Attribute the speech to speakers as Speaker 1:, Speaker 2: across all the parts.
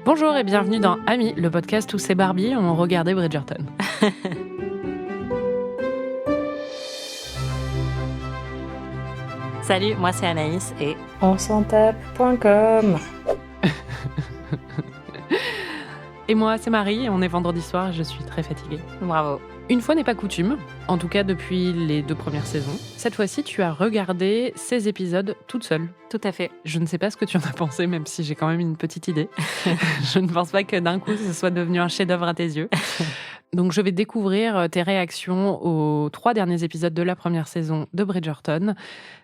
Speaker 1: Bonjour et bienvenue dans Amis, le podcast où c'est Barbie, on regardait Bridgerton.
Speaker 2: Salut, moi c'est Anaïs et
Speaker 3: onsentape.com.
Speaker 1: Et moi c'est Marie, on est vendredi soir et je suis très fatiguée.
Speaker 2: bravo.
Speaker 1: Une fois n'est pas coutume, en tout cas depuis les 2 premières saisons, cette fois-ci tu as regardé ces épisodes toute seule.
Speaker 2: Tout à fait.
Speaker 1: Je ne sais pas ce que tu en as pensé, même si j'ai quand même une petite idée. Je ne pense pas que d'un coup ce soit devenu un chef-d'œuvre à tes yeux. Donc je vais découvrir tes réactions aux 3 derniers épisodes de la première saison de Bridgerton.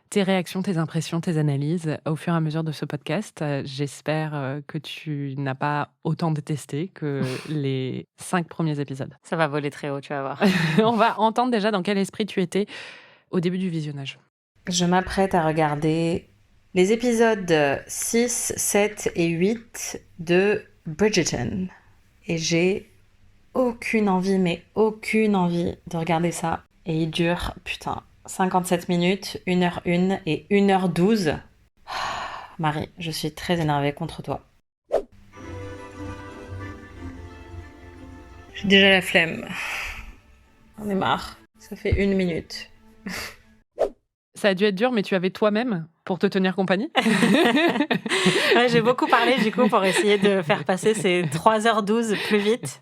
Speaker 1: Tes réactions, tes impressions, tes analyses au fur et à mesure de ce podcast. J'espère que tu n'as pas autant détesté que les 5 premiers épisodes.
Speaker 2: Ça va voler très haut, tu vas voir.
Speaker 1: On va entendre déjà dans quel esprit tu étais au début du visionnage.
Speaker 3: Je m'apprête à regarder les épisodes 6, 7 et 8 de Bridgerton. Et j'ai aucune envie de regarder ça. Et il dure, 57 minutes, 1h01 et 1h12. Marie, je suis très énervée contre toi. J'ai déjà la flemme. J'en ai marre. Ça fait 1 minute.
Speaker 1: Ça a dû être dur, mais tu avais toi-même pour te tenir compagnie.
Speaker 2: Ouais, j'ai beaucoup parlé du coup pour essayer de faire passer ces 3h12 plus vite.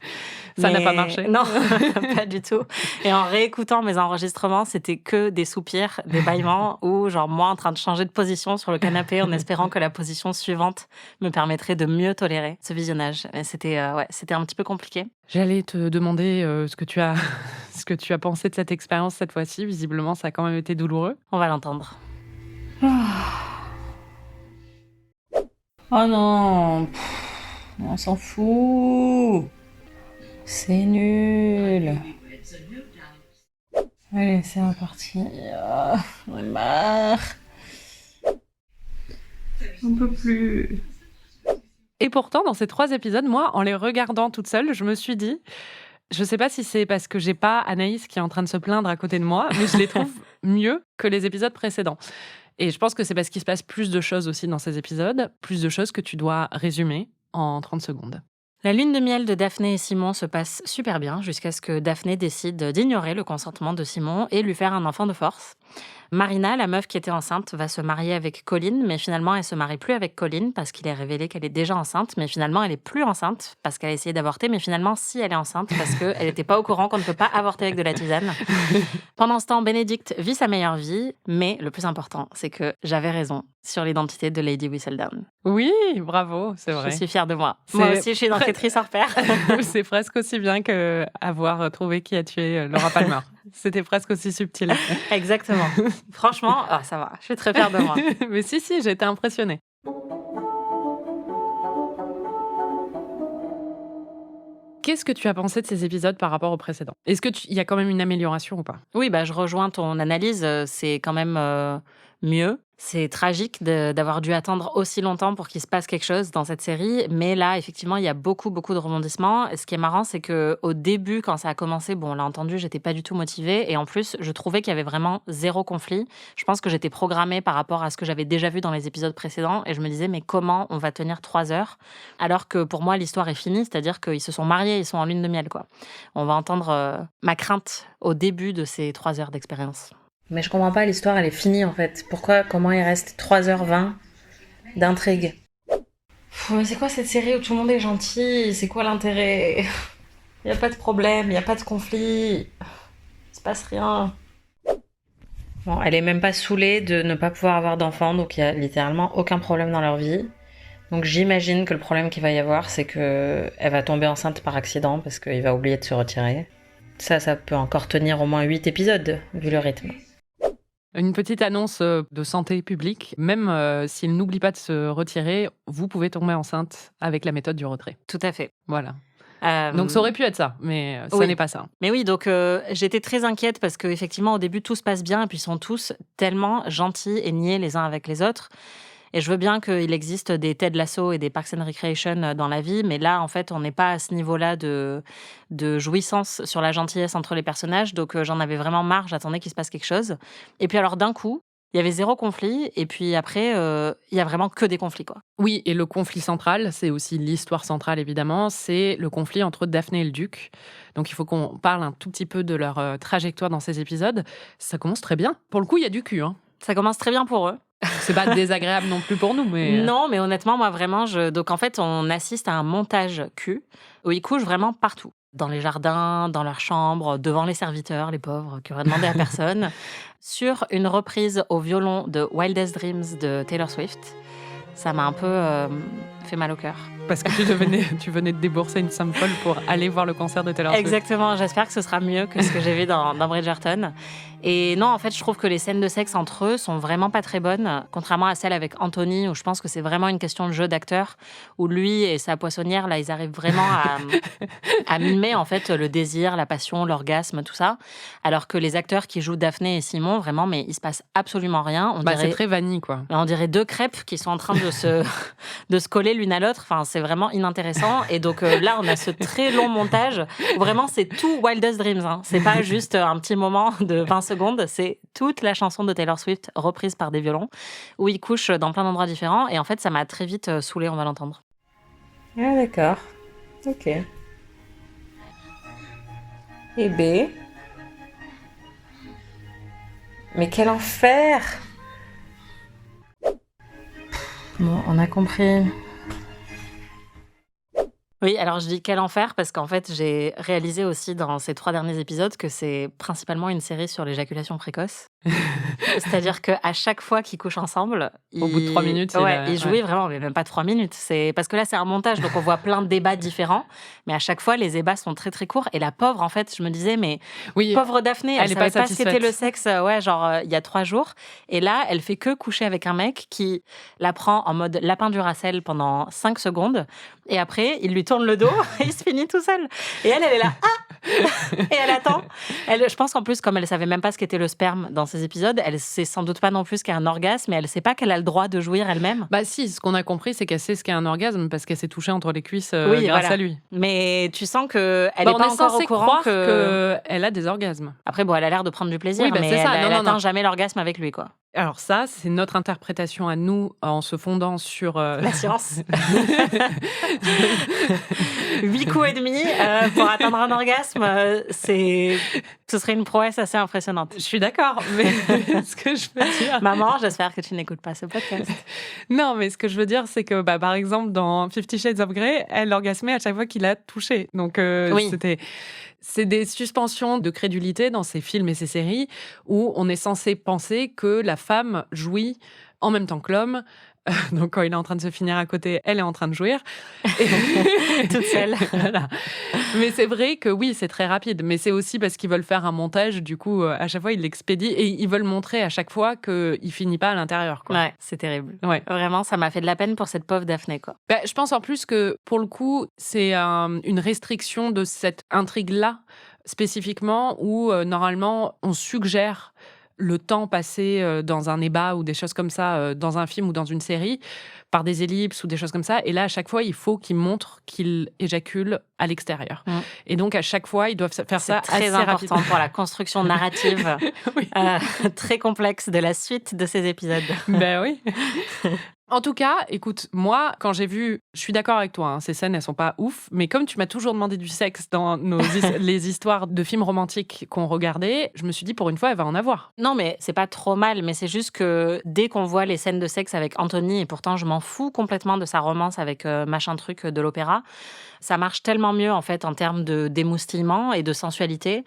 Speaker 1: Ça n'a pas marché.
Speaker 2: Non, pas du tout. Et en réécoutant mes enregistrements, c'était que des soupirs, des bâillements ou genre moi en train de changer de position sur le canapé en espérant que la position suivante me permettrait de mieux tolérer ce visionnage. Mais c'était un petit peu compliqué.
Speaker 1: J'allais te demander ce que tu as pensé de cette expérience cette fois-ci. Visiblement, ça a quand même été douloureux.
Speaker 2: On va l'entendre.
Speaker 3: Oh non, on s'en fout. C'est nul. Allez, c'est reparti. J'en ai marre. On peut plus.
Speaker 1: Et pourtant, dans ces 3 épisodes, moi, en les regardant toute seule, je me suis dit, je sais pas si c'est parce que j'ai pas Anaïs qui est en train de se plaindre à côté de moi, mais je les trouve mieux que les épisodes précédents. Et je pense que c'est parce qu'il se passe plus de choses aussi dans ces épisodes, plus de choses que tu dois résumer en 30 secondes.
Speaker 2: La lune de miel de Daphné et Simon se passe super bien jusqu'à ce que Daphné décide d'ignorer le consentement de Simon et lui faire un enfant de force. Marina, la meuf qui était enceinte, va se marier avec Colin, mais finalement elle se marie plus avec Colin parce qu'il est révélé qu'elle est déjà enceinte, mais finalement elle est plus enceinte parce qu'elle a essayé d'avorter, mais finalement si elle est enceinte parce qu'elle n'était pas au courant qu'on ne peut pas avorter avec de la tisane. Pendant ce temps, Bénédicte vit sa meilleure vie, mais le plus important, c'est que j'avais raison sur l'identité de Lady Whistledown.
Speaker 1: Oui, bravo, c'est vrai.
Speaker 2: Je suis fière de moi. Moi aussi, je suis une enquêtrice hors pair.
Speaker 1: C'est presque aussi bien qu'avoir trouvé qui a tué Laura Palmer. C'était presque aussi subtil.
Speaker 2: Exactement. Franchement, ça va. Je suis très fière de moi.
Speaker 1: Mais si, j'ai été impressionnée. Qu'est-ce que tu as pensé de ces épisodes par rapport aux précédents ? Est-ce qu'il y a quand même une amélioration ou pas ?
Speaker 2: Oui, je rejoins ton analyse. C'est quand même mieux. C'est tragique d'avoir dû attendre aussi longtemps pour qu'il se passe quelque chose dans cette série. Mais là, effectivement, il y a beaucoup de rebondissements. Ce qui est marrant, c'est qu'au début, quand ça a commencé, on l'a entendu, j'étais pas du tout motivée. Et en plus, je trouvais qu'il y avait vraiment 0 conflit. Je pense que j'étais programmée par rapport à ce que j'avais déjà vu dans les épisodes précédents. Et je me disais, mais comment on va tenir 3 heures ? Alors que pour moi, l'histoire est finie. C'est-à-dire qu'ils se sont mariés, ils sont en lune de miel, quoi. On va entendre ma crainte au début de ces 3 heures d'expérience.
Speaker 3: Mais je comprends pas, l'histoire elle est finie en fait. Comment il reste 3h20 d'intrigue ? Mais c'est quoi cette série où tout le monde est gentil ? C'est quoi l'intérêt ? Il y a pas de problème, il y a pas de conflit. Il se passe rien. Bon, elle est même pas saoulée de ne pas pouvoir avoir d'enfants, donc il y a littéralement aucun problème dans leur vie. Donc j'imagine que le problème qu'il va y avoir, c'est que elle va tomber enceinte par accident parce qu'il va oublier de se retirer. Ça peut encore tenir au moins 8 épisodes, vu le rythme.
Speaker 1: Une petite annonce de santé publique. Même s'il n'oublie pas de se retirer, vous pouvez tomber enceinte avec la méthode du retrait.
Speaker 2: Tout à fait.
Speaker 1: Voilà. Donc ça aurait pu être ça, mais ça
Speaker 2: oui.
Speaker 1: n'est pas ça.
Speaker 2: Mais oui, donc j'étais très inquiète parce qu'effectivement, au début, tout se passe bien et puis ils sont tous tellement gentils et niais les uns avec les autres. Et je veux bien qu'il existe des Ted Lasso et des Parks and Recreation dans la vie, mais là, en fait, on n'est pas à ce niveau-là de jouissance sur la gentillesse entre les personnages. Donc, j'en avais vraiment marre, j'attendais qu'il se passe quelque chose. Et puis alors, d'un coup, Il y avait 0 conflit et puis après, il y a vraiment que des conflits, quoi.
Speaker 1: Oui, et le conflit central, c'est aussi l'histoire centrale évidemment, c'est le conflit entre Daphné et le duc. Donc il faut qu'on parle un tout petit peu de leur trajectoire dans ces épisodes. Ça commence très bien. Pour le coup, il y a du cul, hein.
Speaker 2: Ça commence très bien pour eux.
Speaker 1: C'est pas désagréable non plus pour nous, mais...
Speaker 2: Non, mais honnêtement, moi, vraiment, donc en fait, on assiste à un montage cul où ils couchent vraiment partout. Dans les jardins, dans leurs chambres, devant les serviteurs, les pauvres, qui auraient demandé à personne, sur une reprise au violon de Wildest Dreams de Taylor Swift. Ça m'a un peu fait mal au cœur.
Speaker 1: Parce que tu venais de débourser une somme folle pour aller voir le concert de Taylor Swift.
Speaker 2: Exactement, j'espère que ce sera mieux que ce que j'ai vu dans Bridgerton. Et non, en fait, je trouve que les scènes de sexe entre eux sont vraiment pas très bonnes, contrairement à celles avec Anthony, où je pense que c'est vraiment une question de jeu d'acteur, où lui et sa poissonnière, là, ils arrivent vraiment à mimer, en fait, le désir, la passion, l'orgasme, tout ça. Alors que les acteurs qui jouent Daphné et Simon, vraiment, mais il se passe absolument rien.
Speaker 1: C'est très vanille, quoi.
Speaker 2: On dirait 2 crêpes qui sont en train de se coller l'une à l'autre. Enfin, c'est vraiment inintéressant. Et donc là, on a ce très long montage où vraiment, c'est tout Wildest Dreams. Hein. C'est pas juste un petit moment de 20 secondes. C'est toute la chanson de Taylor Swift reprise par des violons où ils couchent dans plein d'endroits différents. Et en fait, ça m'a très vite saoulée, on va l'entendre.
Speaker 3: Ah, d'accord. Ok. Et B. Mais quel enfer! Bon, on a compris.
Speaker 2: Oui, alors je dis quel enfer parce qu'en fait, j'ai réalisé aussi dans ces 3 derniers épisodes que c'est principalement une série sur l'éjaculation précoce. C'est-à-dire qu'à chaque fois qu'ils couchent ensemble,
Speaker 1: au bout de 3 minutes,
Speaker 2: ils jouaient vraiment, mais même pas 3 minutes. C'est parce que là, c'est un montage, donc on voit plein de débats différents, mais à chaque fois, les débats sont très très courts. Et la pauvre, en fait, je me disais, mais
Speaker 1: oui,
Speaker 2: pauvre Daphné, elle savait pas ce
Speaker 1: satisfaite.
Speaker 2: qu'était le sexe, il y a 3 jours. Et là, elle fait que coucher avec un mec qui la prend en mode lapin du Racel pendant 5 secondes. Et après, il lui tourne le dos et il se finit tout seul. Et elle est là, et elle attend. Je pense qu'en plus, comme elle savait même pas ce qu'était le sperme dans ces épisodes, elle sait sans doute pas non plus ce qu'est un orgasme, mais elle sait pas qu'elle a le droit de jouir elle-même.
Speaker 1: Bah si, ce qu'on a compris, c'est qu'elle sait ce qu'est un orgasme parce qu'elle s'est touchée entre les cuisses grâce à lui.
Speaker 2: Mais tu sens qu'elle est pas encore au courant
Speaker 1: qu'elle a des orgasmes.
Speaker 2: Après, elle a l'air de prendre du plaisir, mais
Speaker 1: c'est ça.
Speaker 2: elle atteint jamais l'orgasme avec lui, quoi.
Speaker 1: Alors ça, c'est notre interprétation à nous en se fondant sur...
Speaker 2: La science. 8 coups et demi pour atteindre un orgasme, ce serait une prouesse assez impressionnante.
Speaker 1: Je suis d'accord, mais ce que je veux dire...
Speaker 2: Maman, j'espère que tu n'écoutes pas ce podcast.
Speaker 1: Non, mais ce que je veux dire, c'est que par exemple, dans 50 Shades of Grey, elle orgasmait à chaque fois qu'il la touchait. Donc
Speaker 2: oui.
Speaker 1: C'est des suspensions de crédulité dans ces films et ces séries où on est censé penser que la femme jouit en même temps que l'homme. Donc, quand il est en train de se finir à côté, elle est en train de jouir.
Speaker 2: Toute seule.
Speaker 1: Voilà. Mais c'est vrai que oui, c'est très rapide. Mais c'est aussi parce qu'ils veulent faire un montage. Du coup, à chaque fois, ils l'expédient et ils veulent montrer à chaque fois qu'il finit pas à l'intérieur, quoi.
Speaker 2: Ouais, c'est terrible.
Speaker 1: Ouais.
Speaker 2: Vraiment, ça m'a fait de la peine pour cette pauvre Daphné, quoi.
Speaker 1: Je pense en plus que, pour le coup, c'est une restriction de cette intrigue-là, spécifiquement, où normalement, on suggère le temps passé dans un débat ou des choses comme ça, dans un film ou dans une série, par des ellipses ou des choses comme ça. Et là, à chaque fois, il faut qu'ils montrent qu'ils éjaculent à l'extérieur. Et donc, à chaque fois, ils doivent faire ça assez rapidement.
Speaker 2: C'est très important pour la construction narrative très complexe de la suite de ces épisodes.
Speaker 1: Ben oui. En tout cas, écoute, moi, quand j'ai vu, je suis d'accord avec toi, hein, ces scènes, elles sont pas ouf, mais comme tu m'as toujours demandé du sexe dans les histoires de films romantiques qu'on regardait, je me suis dit, pour une fois, elle va en avoir.
Speaker 2: Non, mais c'est pas trop mal, mais c'est juste que dès qu'on voit les scènes de sexe avec Anthony, et pourtant je m'en fous complètement de sa romance avec machin truc de l'opéra, ça marche tellement mieux en fait en termes d'émoustillement et de sensualité.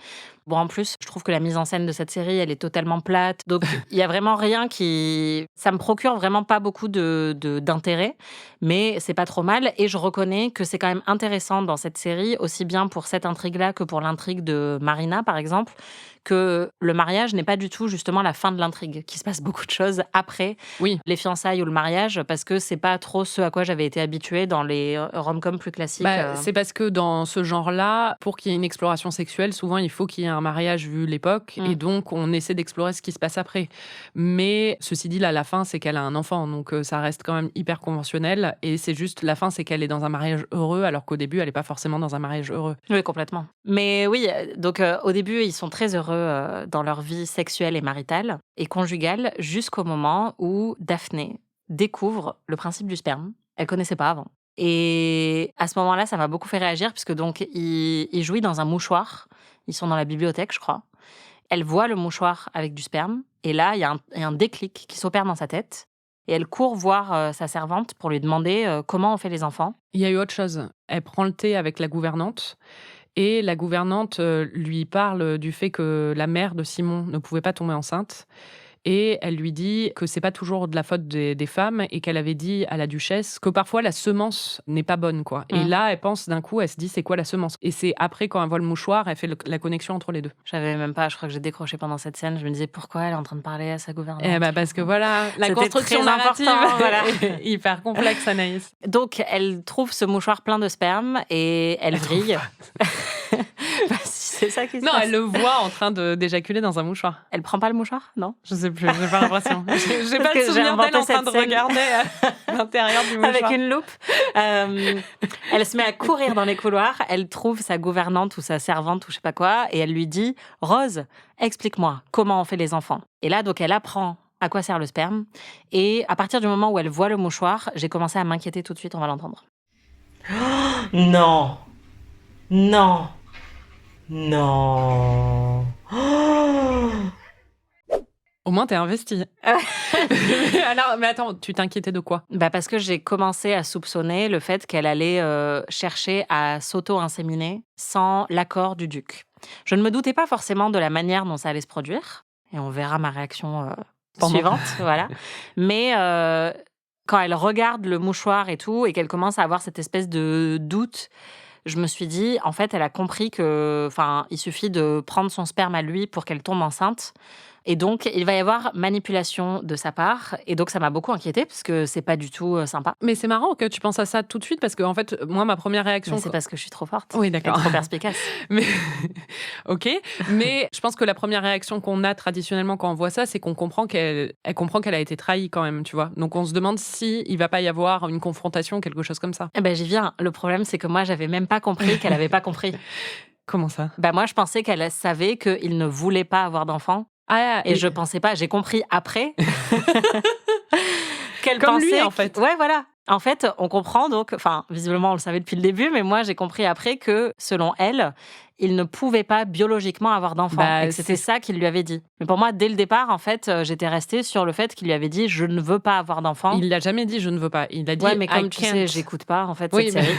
Speaker 2: Bon, en plus, je trouve que la mise en scène de cette série, elle est totalement plate. Donc, il y a vraiment rien qui... Ça me procure vraiment pas beaucoup d'intérêt, mais c'est pas trop mal. Et je reconnais que c'est quand même intéressant dans cette série, aussi bien pour cette intrigue-là que pour l'intrigue de Marina, par exemple, que le mariage n'est pas du tout justement la fin de l'intrigue, qu'il se passe beaucoup de choses après les fiançailles ou le mariage, parce que c'est pas trop ce à quoi j'avais été habituée dans les rom-coms plus classiques.
Speaker 1: C'est parce que dans ce genre-là, pour qu'il y ait une exploration sexuelle, souvent il faut qu'il y ait un mariage vu l'époque, et donc on essaie d'explorer ce qui se passe après. Mais ceci dit, là, la fin, c'est qu'elle a un enfant, donc ça reste quand même hyper conventionnel, et c'est juste, la fin, c'est qu'elle est dans un mariage heureux, alors qu'au début, elle est pas forcément dans un mariage heureux.
Speaker 2: Oui, complètement. Mais oui, donc au début, ils sont très heureux. dans leur vie sexuelle et maritale et conjugale jusqu'au moment où Daphné découvre le principe du sperme. Elle connaissait pas avant. Et à ce moment-là, ça m'a beaucoup fait réagir puisque donc il jouit dans un mouchoir. Ils sont dans la bibliothèque, je crois. Elle voit le mouchoir avec du sperme et là, il y a un déclic qui s'opère dans sa tête. Et elle court voir sa servante pour lui demander comment on fait les enfants.
Speaker 1: Il y a eu autre chose. Elle prend le thé avec la gouvernante et la gouvernante lui parle du fait que la mère de Simon ne pouvait pas tomber enceinte. Et elle lui dit que c'est pas toujours de la faute des femmes et qu'elle avait dit à la duchesse que parfois la semence n'est pas bonne, quoi. Et là, elle pense d'un coup, elle se dit c'est quoi la semence? Et c'est après, quand elle voit le mouchoir, elle fait la connexion entre les deux.
Speaker 2: J'avais même pas, je crois que j'ai décroché pendant cette scène. Je me disais pourquoi elle est en train de parler à sa gouvernante.
Speaker 1: Eh ben parce que voilà, la
Speaker 2: C'était
Speaker 1: construction
Speaker 2: très
Speaker 1: narrative
Speaker 2: important, voilà.
Speaker 1: est hyper complexe, Anaïs.
Speaker 2: Donc elle trouve ce mouchoir plein de sperme et elle vrille. Bah, c'est ça qui se
Speaker 1: Non,
Speaker 2: passe.
Speaker 1: elle le voit en train d'éjaculer dans un mouchoir.
Speaker 2: Elle prend pas le mouchoir, non?
Speaker 1: Je sais plus, j'ai pas l'impression. J'ai pas
Speaker 2: que
Speaker 1: le
Speaker 2: j'ai
Speaker 1: souvenir d'elle
Speaker 2: inventé
Speaker 1: en train
Speaker 2: cette
Speaker 1: de
Speaker 2: scène.
Speaker 1: regarder l'intérieur du mouchoir.
Speaker 2: Avec une loupe. Elle se met à courir dans les couloirs. Elle trouve sa gouvernante ou sa servante ou je sais pas quoi et elle lui dit « Rose, explique-moi comment on fait les enfants. » Et là, donc, elle apprend à quoi sert le sperme. Et à partir du moment où elle voit le mouchoir, j'ai commencé à m'inquiéter tout de suite, on va l'entendre.
Speaker 3: Non. Non. Non.
Speaker 1: Au moins, t'es investie. Alors, mais attends, tu t'inquiétais de quoi?
Speaker 2: Bah parce que j'ai commencé à soupçonner le fait qu'elle allait chercher à s'auto-inséminer sans l'accord du duc. Je ne me doutais pas forcément de la manière dont ça allait se produire. Et on verra ma réaction suivante. Voilà. Mais quand elle regarde le mouchoir et tout, et qu'elle commence à avoir cette espèce de doute, je me suis dit, en fait, elle a compris que, il suffit de prendre son sperme à lui pour qu'elle tombe enceinte. Et donc, il va y avoir manipulation de sa part. Et donc, ça m'a beaucoup inquiétée parce que c'est pas du tout sympa.
Speaker 1: Mais c'est marrant que tu penses à ça tout de suite parce que, en fait, moi, ma première réaction.
Speaker 2: Mais c'est parce que je suis trop forte.
Speaker 1: Oui, d'accord.
Speaker 2: Et trop perspicace.
Speaker 1: Mais ok. Mais je pense que la première réaction qu'on a traditionnellement quand on voit ça, c'est qu'on comprend qu'elle comprend qu'elle a été trahie quand même, tu vois. Donc, on se demande si il va pas y avoir une confrontation, quelque chose comme ça.
Speaker 2: Eh ben, j'y viens. Le problème, c'est que moi, j'avais même pas compris qu'elle avait pas compris.
Speaker 1: Comment ça?
Speaker 2: Bah, moi, je pensais qu'elle savait qu'il ne voulait pas avoir d'enfant.
Speaker 1: Ah,
Speaker 2: et je pensais pas, j'ai compris après qu'elle
Speaker 1: comme
Speaker 2: pensait
Speaker 1: lui, en fait.
Speaker 2: Ouais, voilà. En fait, on comprend donc, visiblement, on le savait depuis le début, mais moi, j'ai compris après que, selon elle, il ne pouvait pas biologiquement avoir d'enfant. Et que c'était ça qu'il lui avait dit. Mais pour moi, dès le départ, en fait, j'étais restée sur le fait qu'il lui avait dit « je ne veux pas avoir d'enfant ».
Speaker 1: Il l'a jamais dit « je ne veux pas ». Il a dit «
Speaker 2: ouais, mais comme
Speaker 1: I
Speaker 2: tu
Speaker 1: can't ».
Speaker 2: sais, j'écoute pas, en fait,
Speaker 1: oui,
Speaker 2: cette série.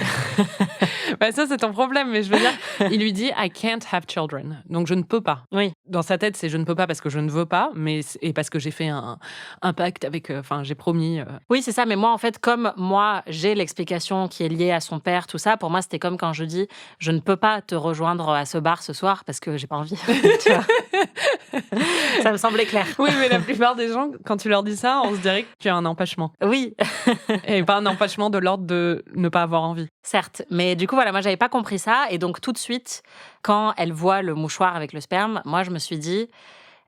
Speaker 1: Bah, ça, c'est ton problème. Mais je veux dire, il lui dit « I can't have children ». Donc, je ne peux pas.
Speaker 2: Oui.
Speaker 1: Dans sa tête, c'est « je ne peux pas parce que je ne veux pas », et parce que j'ai fait un pacte avec… j'ai promis…
Speaker 2: Oui, c'est ça. Mais moi, en fait, comme moi, j'ai l'explication qui est liée à son père, tout ça, pour moi, c'était comme quand je dis « je ne peux pas te rejoindre à ce bar ce soir parce que j'ai pas envie ». Tu vois. Ça me semblait clair.
Speaker 1: Oui, mais la plupart des gens, quand tu leur dis ça, on se dirait que tu as un empêchement.
Speaker 2: Oui.
Speaker 1: Et pas un empêchement de l'ordre de ne pas avoir envie.
Speaker 2: Certes. Mais du coup, voilà, moi, j'avais pas compris ça. Et donc, tout de suite, quand elle voit le mouchoir avec le sperme, moi, je me suis dit,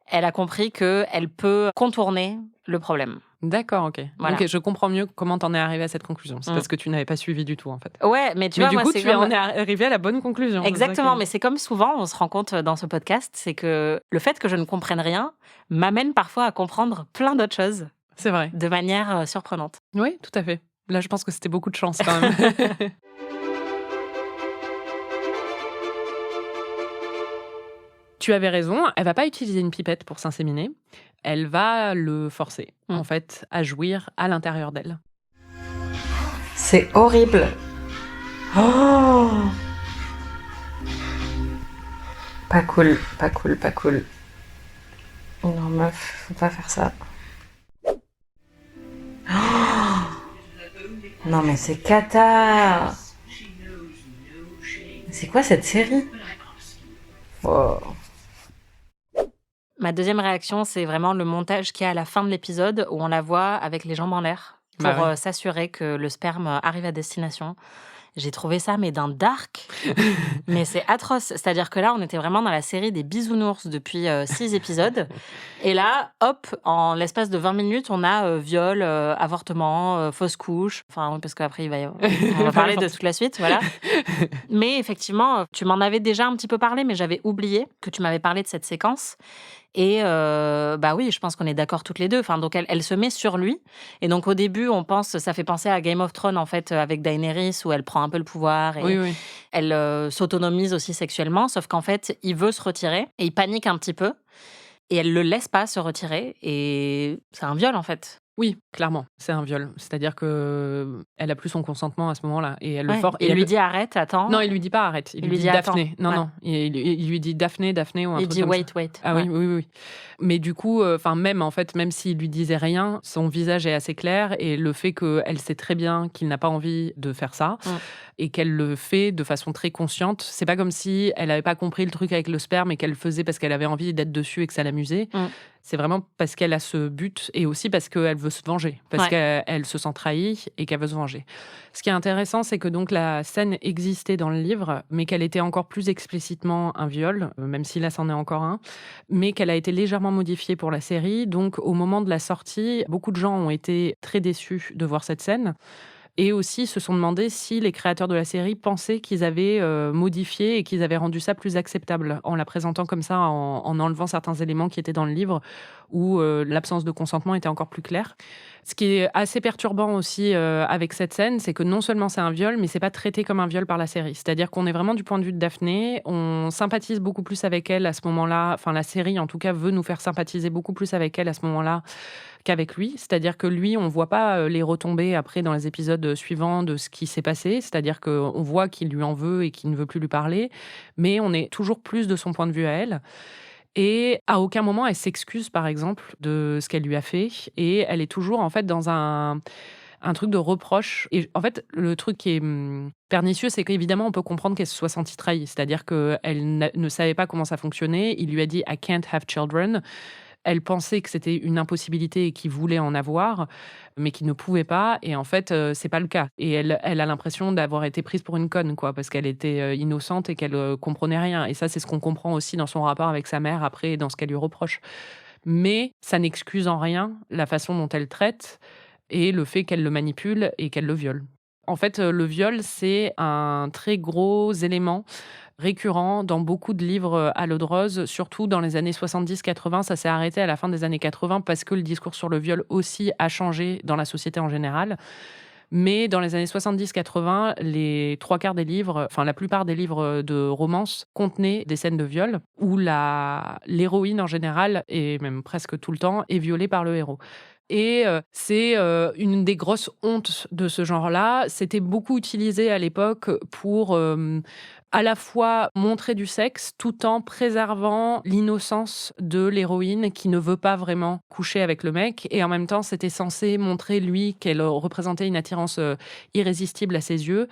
Speaker 2: elle a compris qu'elle peut contourner le problème.
Speaker 1: D'accord, ok.
Speaker 2: Voilà.
Speaker 1: Ok, je comprends mieux comment t'en es arrivée à cette conclusion. C'est parce que tu n'avais pas suivi du tout, en fait.
Speaker 2: Ouais, mais tu vois,
Speaker 1: du
Speaker 2: moi,
Speaker 1: coup,
Speaker 2: c'est
Speaker 1: tu en es arrivée à la bonne conclusion.
Speaker 2: Exactement, mais c'est comme souvent, on se rend compte dans ce podcast, c'est que le fait que je ne comprenne rien m'amène parfois à comprendre plein d'autres choses.
Speaker 1: C'est vrai.
Speaker 2: De manière surprenante.
Speaker 1: Oui, tout à fait. Là, je pense que c'était beaucoup de chance, quand même. Tu avais raison, elle va pas utiliser une pipette pour s'inséminer. Elle va le forcer, en fait, à jouir à l'intérieur d'elle.
Speaker 3: C'est horrible. Oh, pas cool, pas cool, pas cool. Non, meuf, faut pas faire ça. Oh, non, mais c'est cata. C'est quoi cette série? Oh.
Speaker 2: Ma deuxième réaction, c'est vraiment le montage qu'il y a à la fin de l'épisode où on la voit avec les jambes en l'air pour s'assurer que le sperme arrive à destination. J'ai trouvé ça, mais d'un dark. Mais c'est atroce. C'est-à-dire que là, on était vraiment dans la série des bisounours depuis 6 épisodes. Et là, hop, en l'espace de 20 minutes, on a viol, avortement, fausse couche. Enfin, oui, parce qu'après, on va parler de toute la suite, voilà. Mais effectivement, tu m'en avais déjà un petit peu parlé, mais j'avais oublié que tu m'avais parlé de cette séquence. Et oui, je pense qu'on est d'accord toutes les deux. Enfin, donc elle se met sur lui. Et donc au début, ça fait penser à Game of Thrones en fait, avec Daenerys, où elle prend un peu le pouvoir et
Speaker 1: Oui.
Speaker 2: elle s'autonomise aussi sexuellement. Sauf qu'en fait, il veut se retirer et il panique un petit peu. Et elle le laisse pas se retirer. Et c'est un viol en fait.
Speaker 1: Oui, clairement, c'est un viol. C'est-à-dire que elle a plus son consentement à ce moment-là et elle le
Speaker 2: Ouais.
Speaker 1: force.
Speaker 2: Et il lui dit arrête, attends.
Speaker 1: Non, il lui dit pas arrête. Il lui dit Daphné.
Speaker 2: attends.
Speaker 1: Non. Il lui dit Daphné ou un
Speaker 2: Il
Speaker 1: truc
Speaker 2: dit
Speaker 1: comme
Speaker 2: wait.
Speaker 1: ça. Ah oui. Mais du coup, même s'il lui disait rien, son visage est assez clair et le fait qu'elle sait très bien qu'il n'a pas envie de faire ça et qu'elle le fait de façon très consciente. C'est pas comme si elle avait pas compris le truc avec le sperme et qu'elle le faisait parce qu'elle avait envie d'être dessus et que ça l'amusait. C'est vraiment parce qu'elle a ce but et aussi parce qu'elle veut se venger, parce qu'elle se sent trahie et qu'elle veut se venger. Ce qui est intéressant, c'est que donc la scène existait dans le livre, mais qu'elle était encore plus explicitement un viol, même si là c'en est encore un, mais qu'elle a été légèrement modifiée pour la série. Donc au moment de la sortie, beaucoup de gens ont été très déçus de voir cette scène. Et aussi se sont demandé si les créateurs de la série pensaient qu'ils avaient modifié et qu'ils avaient rendu ça plus acceptable en la présentant comme ça, en enlevant certains éléments qui étaient dans le livre où l'absence de consentement était encore plus claire. Ce qui est assez perturbant aussi avec cette scène, c'est que non seulement c'est un viol, mais c'est pas traité comme un viol par la série. C'est-à-dire qu'on est vraiment du point de vue de Daphné, on sympathise beaucoup plus avec elle à ce moment-là. Enfin, la série, en tout cas, veut nous faire sympathiser beaucoup plus avec elle à ce moment-là qu'avec lui. C'est-à-dire que lui, on voit pas les retombées après dans les épisodes suivants de ce qui s'est passé. C'est-à-dire qu'on voit qu'il lui en veut et qu'il ne veut plus lui parler, mais on est toujours plus de son point de vue à elle. Et à aucun moment, elle s'excuse, par exemple, de ce qu'elle lui a fait. Et elle est toujours, en fait, dans un truc de reproche. Et en fait, le truc qui est pernicieux, c'est qu'évidemment, on peut comprendre qu'elle se soit sentie trahie. C'est-à-dire qu'elle ne savait pas comment ça fonctionnait. Il lui a dit « I can't have children ». Elle pensait que c'était une impossibilité et qu'il voulait en avoir, mais qu'il ne pouvait pas. Et en fait, c'est pas le cas. Et elle a l'impression d'avoir été prise pour une conne, quoi, parce qu'elle était innocente et qu'elle comprenait rien. Et ça, c'est ce qu'on comprend aussi dans son rapport avec sa mère après, dans ce qu'elle lui reproche. Mais ça n'excuse en rien la façon dont elle traite et le fait qu'elle le manipule et qu'elle le viole. En fait, le viol, c'est un très gros élément récurrent dans beaucoup de livres à l'eau de rose, surtout dans les années 70-80. Ça s'est arrêté à la fin des années 80 parce que le discours sur le viol aussi a changé dans la société en général. Mais dans les années 70-80, les 3/4 des livres, enfin la plupart des livres de romance contenaient des scènes de viol où l'héroïne en général, et même presque tout le temps, est violée par le héros. Et c'est une des grosses hontes de ce genre-là. C'était beaucoup utilisé à l'époque pour à la fois montrer du sexe tout en préservant l'innocence de l'héroïne qui ne veut pas vraiment coucher avec le mec. Et en même temps, c'était censé montrer, lui, qu'elle représentait une attirance irrésistible à ses yeux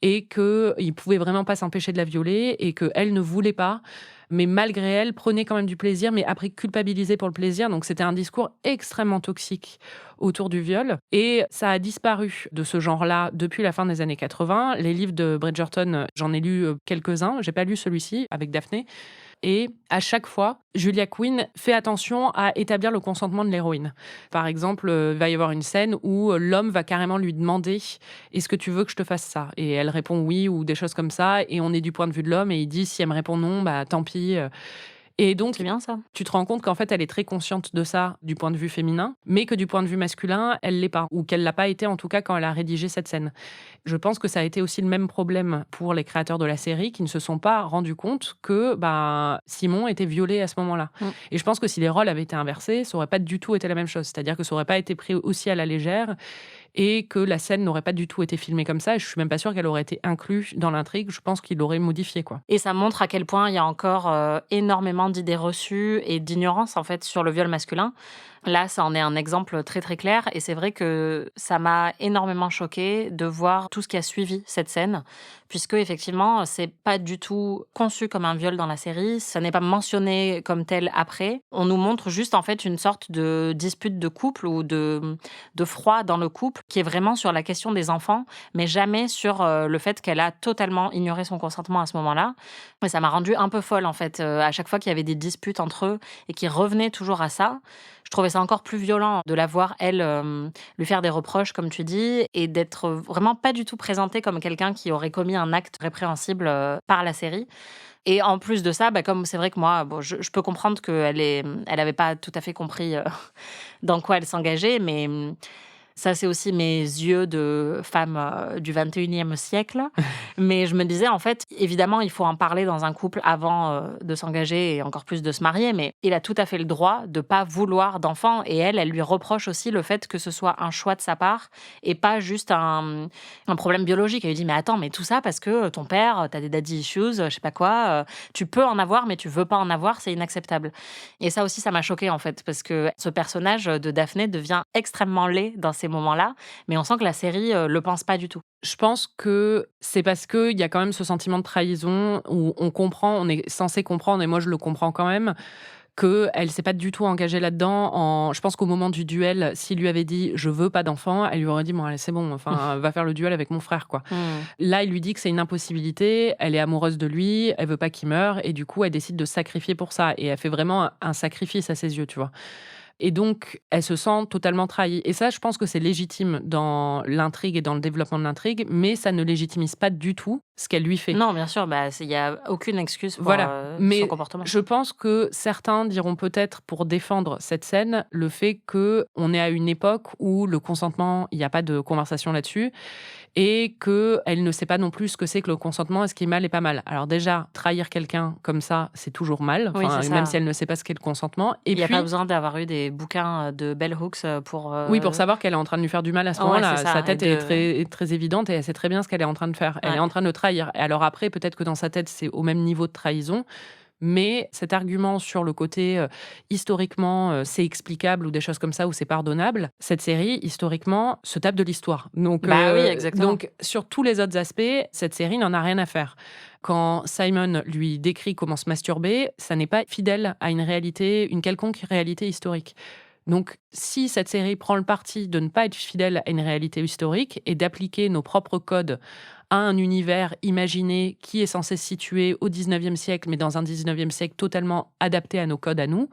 Speaker 1: et qu'il ne pouvait vraiment pas s'empêcher de la violer et qu'elle ne voulait pas. Mais malgré elle, prenait quand même du plaisir, mais après culpabilisait pour le plaisir. Donc c'était un discours extrêmement toxique autour du viol. Et ça a disparu de ce genre-là depuis la fin des années 80. Les livres de Bridgerton, j'en ai lu quelques-uns. J'ai pas lu celui-ci avec Daphné. Et à chaque fois, Julia Quinn fait attention à établir le consentement de l'héroïne. Par exemple, il va y avoir une scène où l'homme va carrément lui demander « Est-ce que tu veux que je te fasse ça ?» Et elle répond « Oui » ou des choses comme ça. Et on est du point de vue de l'homme et il dit « Si elle me répond non, bah tant pis. » Et donc,
Speaker 2: c'est bien ça.
Speaker 1: Tu te rends compte qu'en fait, elle est très consciente de ça du point de vue féminin, mais que du point de vue masculin, elle l'est pas, ou qu'elle l'a pas été en tout cas quand elle a rédigé cette scène. Je pense que ça a été aussi le même problème pour les créateurs de la série qui ne se sont pas rendus compte que Simon était violé à ce moment-là. Et je pense que si les rôles avaient été inversés, ça aurait pas du tout été la même chose. C'est-à-dire que ça aurait pas été pris aussi à la légère et que la scène n'aurait pas du tout été filmée comme ça. Et je suis même pas sûre qu'elle aurait été inclue dans l'intrigue. Je pense qu'il l'aurait modifié, quoi.
Speaker 2: Et ça montre à quel point il y a encore énormément d'idées reçues et d'ignorance en fait sur le viol masculin. Là, ça en est un exemple très, très clair et c'est vrai que ça m'a énormément choquée de voir tout ce qui a suivi cette scène puisque effectivement, c'est pas du tout conçu comme un viol dans la série, ça n'est pas mentionné comme tel après. On nous montre juste, en fait, une sorte de dispute de couple ou de froid dans le couple qui est vraiment sur la question des enfants, mais jamais sur, le fait qu'elle a totalement ignoré son consentement à ce moment-là et ça m'a rendue un peu folle, en fait, à chaque fois qu'il y avait des disputes entre eux et qu'ils revenaient toujours à ça, je trouvais ça encore plus violent de la voir, elle, lui faire des reproches, comme tu dis, et d'être vraiment pas du tout présentée comme quelqu'un qui aurait commis un acte répréhensible par la série. Et en plus de ça, bah, comme c'est vrai que moi, bon, je peux comprendre elle avait pas tout à fait compris dans quoi elle s'engageait, mais ça, c'est aussi mes yeux de femme du 21e siècle. Mais je me disais, en fait, évidemment, il faut en parler dans un couple avant de s'engager et encore plus de se marier. Mais il a tout à fait le droit de pas vouloir d'enfant. Et elle lui reproche aussi le fait que ce soit un choix de sa part et pas juste un problème biologique. Elle lui dit, mais attends, mais tout ça parce que ton père, t'as des daddy issues, je sais pas quoi. Tu peux en avoir, mais tu veux pas en avoir, c'est inacceptable. Et ça aussi, ça m'a choquée, en fait, parce que ce personnage de Daphné devient extrêmement laid dans ces moments-là, mais on sent que la série le pense pas du tout.
Speaker 1: Je pense que c'est parce qu'il y a quand même ce sentiment de trahison où on comprend, on est censé comprendre, et moi je le comprends quand même, qu'elle s'est pas du tout engagée là-dedans. Je pense qu'au moment du duel, s'il lui avait dit je veux pas d'enfant, elle lui aurait dit bon allez c'est bon, enfin va faire le duel avec mon frère quoi. Là il lui dit que c'est une impossibilité, elle est amoureuse de lui, elle veut pas qu'il meure et du coup elle décide de se sacrifier pour ça et elle fait vraiment un sacrifice à ses yeux, tu vois. Et donc, elle se sent totalement trahie. Et ça, je pense que c'est légitime dans l'intrigue et dans le développement de l'intrigue, mais ça ne légitimise pas du tout ce qu'elle lui fait.
Speaker 2: Non, bien sûr, bah, il y a aucune excuse pour
Speaker 1: Voilà.
Speaker 2: son
Speaker 1: Mais
Speaker 2: comportement.
Speaker 1: je pense que certains diront peut-être, pour défendre cette scène, le fait qu'on est à une époque où le consentement, il n'y a pas de conversation là-dessus, et qu'elle ne sait pas non plus ce que c'est que le consentement et ce qui est mal et pas mal. Alors déjà, trahir quelqu'un comme ça, c'est toujours mal,
Speaker 2: Oui, c'est ça.
Speaker 1: même si elle ne sait pas ce qu'est le consentement. Et
Speaker 2: Il n'y a
Speaker 1: puis,
Speaker 2: pas besoin d'avoir eu des bouquins de bell hooks pour...
Speaker 1: oui, pour savoir qu'elle est en train de lui faire du mal à ce
Speaker 2: Ouais,
Speaker 1: moment-là.
Speaker 2: c'est ça,
Speaker 1: Sa tête
Speaker 2: et
Speaker 1: est
Speaker 2: de-
Speaker 1: très, très évidente et elle sait très bien ce qu'elle est en train de faire. Elle
Speaker 2: Ouais.
Speaker 1: est en train de le trahir. Et alors après, peut-être que dans sa tête, c'est au même niveau de trahison. Mais cet argument sur le côté historiquement, c'est explicable ou des choses comme ça, où c'est pardonnable, cette série, historiquement, se tape de l'histoire. Donc,
Speaker 2: Bah oui, exactement.
Speaker 1: donc, sur tous les autres aspects, cette série n'en a rien à faire. Quand Simon lui décrit comment se masturber, ça n'est pas fidèle à une réalité, une quelconque réalité historique. Donc, si cette série prend le parti de ne pas être fidèle à une réalité historique et d'appliquer nos propres codes à un univers imaginé qui est censé se situer au 19e siècle, mais dans un 19e siècle totalement adapté à nos codes à nous,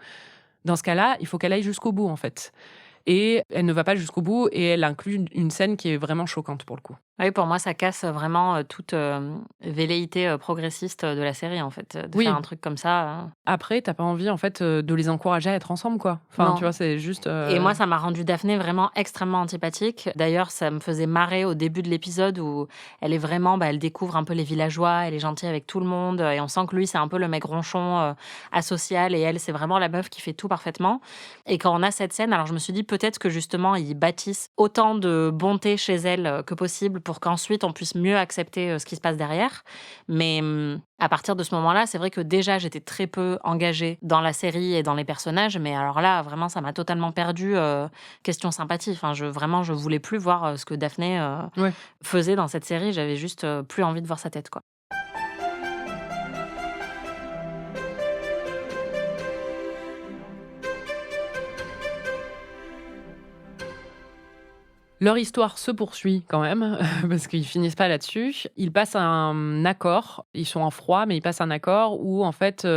Speaker 1: dans ce cas-là, il faut qu'elle aille jusqu'au bout, en fait. Et elle ne va pas jusqu'au bout et elle inclut une scène qui est vraiment choquante pour le coup.
Speaker 2: Oui, pour moi, ça casse vraiment toute velléité progressiste de la série, en fait, de
Speaker 1: Oui.
Speaker 2: faire un truc comme ça.
Speaker 1: Après, t'as pas envie, en fait, de les encourager à être ensemble, quoi. Enfin,
Speaker 2: Non.
Speaker 1: tu vois, c'est juste...
Speaker 2: Et moi, ça m'a rendu Daphné vraiment extrêmement antipathique. D'ailleurs, ça me faisait marrer au début de l'épisode où elle est vraiment, bah, elle découvre un peu les villageois, elle est gentille avec tout le monde, et on sent que lui, c'est un peu le mec ronchon, asocial, et elle, c'est vraiment la meuf qui fait tout parfaitement. Et quand on a cette scène, alors je me suis dit peut-être que justement, ils bâtissent autant de bonté chez elle que possible pour qu'ensuite on puisse mieux accepter ce qui se passe derrière. Mais à partir de ce moment-là, c'est vrai que déjà, j'étais très peu engagée dans la série et dans les personnages, mais alors là, vraiment, ça m'a totalement perdu question sympathie. Enfin, je voulais plus voir ce que Daphné
Speaker 1: Ouais.
Speaker 2: faisait dans cette série. J'avais juste plus envie de voir sa tête, quoi.
Speaker 1: Leur histoire se poursuit quand même, parce qu'ils finissent pas là-dessus. Ils passent un accord, ils sont en froid, mais ils passent un accord où, en fait,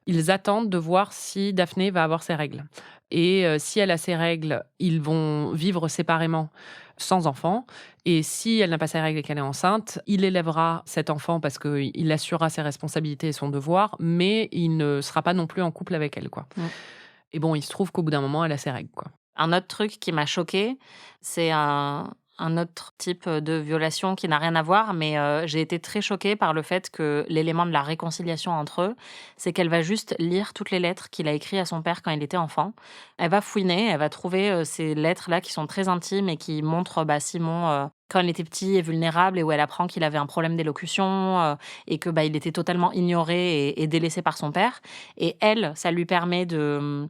Speaker 1: ils attendent de voir si Daphné va avoir ses règles. Et si elle a ses règles, ils vont vivre séparément, sans enfant. Et si elle n'a pas ses règles et qu'elle est enceinte, il élèvera cet enfant parce qu'il assurera ses responsabilités et son devoir, mais il ne sera pas non plus en couple avec elle, quoi.
Speaker 2: Ouais.
Speaker 1: Et bon, il se trouve qu'au bout d'un moment, elle a ses règles, quoi.
Speaker 2: Un autre truc qui m'a choquée, c'est un autre type de violation qui n'a rien à voir, mais j'ai été très choquée par le fait que l'élément de la réconciliation entre eux, c'est qu'elle va juste lire toutes les lettres qu'il a écrites à son père quand il était enfant. Elle va fouiner, elle va trouver ces lettres-là qui sont très intimes et qui montrent Simon quand elle était petite et vulnérable et où elle apprend qu'il avait un problème d'élocution et que il était totalement ignoré et délaissé par son père. Et elle, ça lui permet de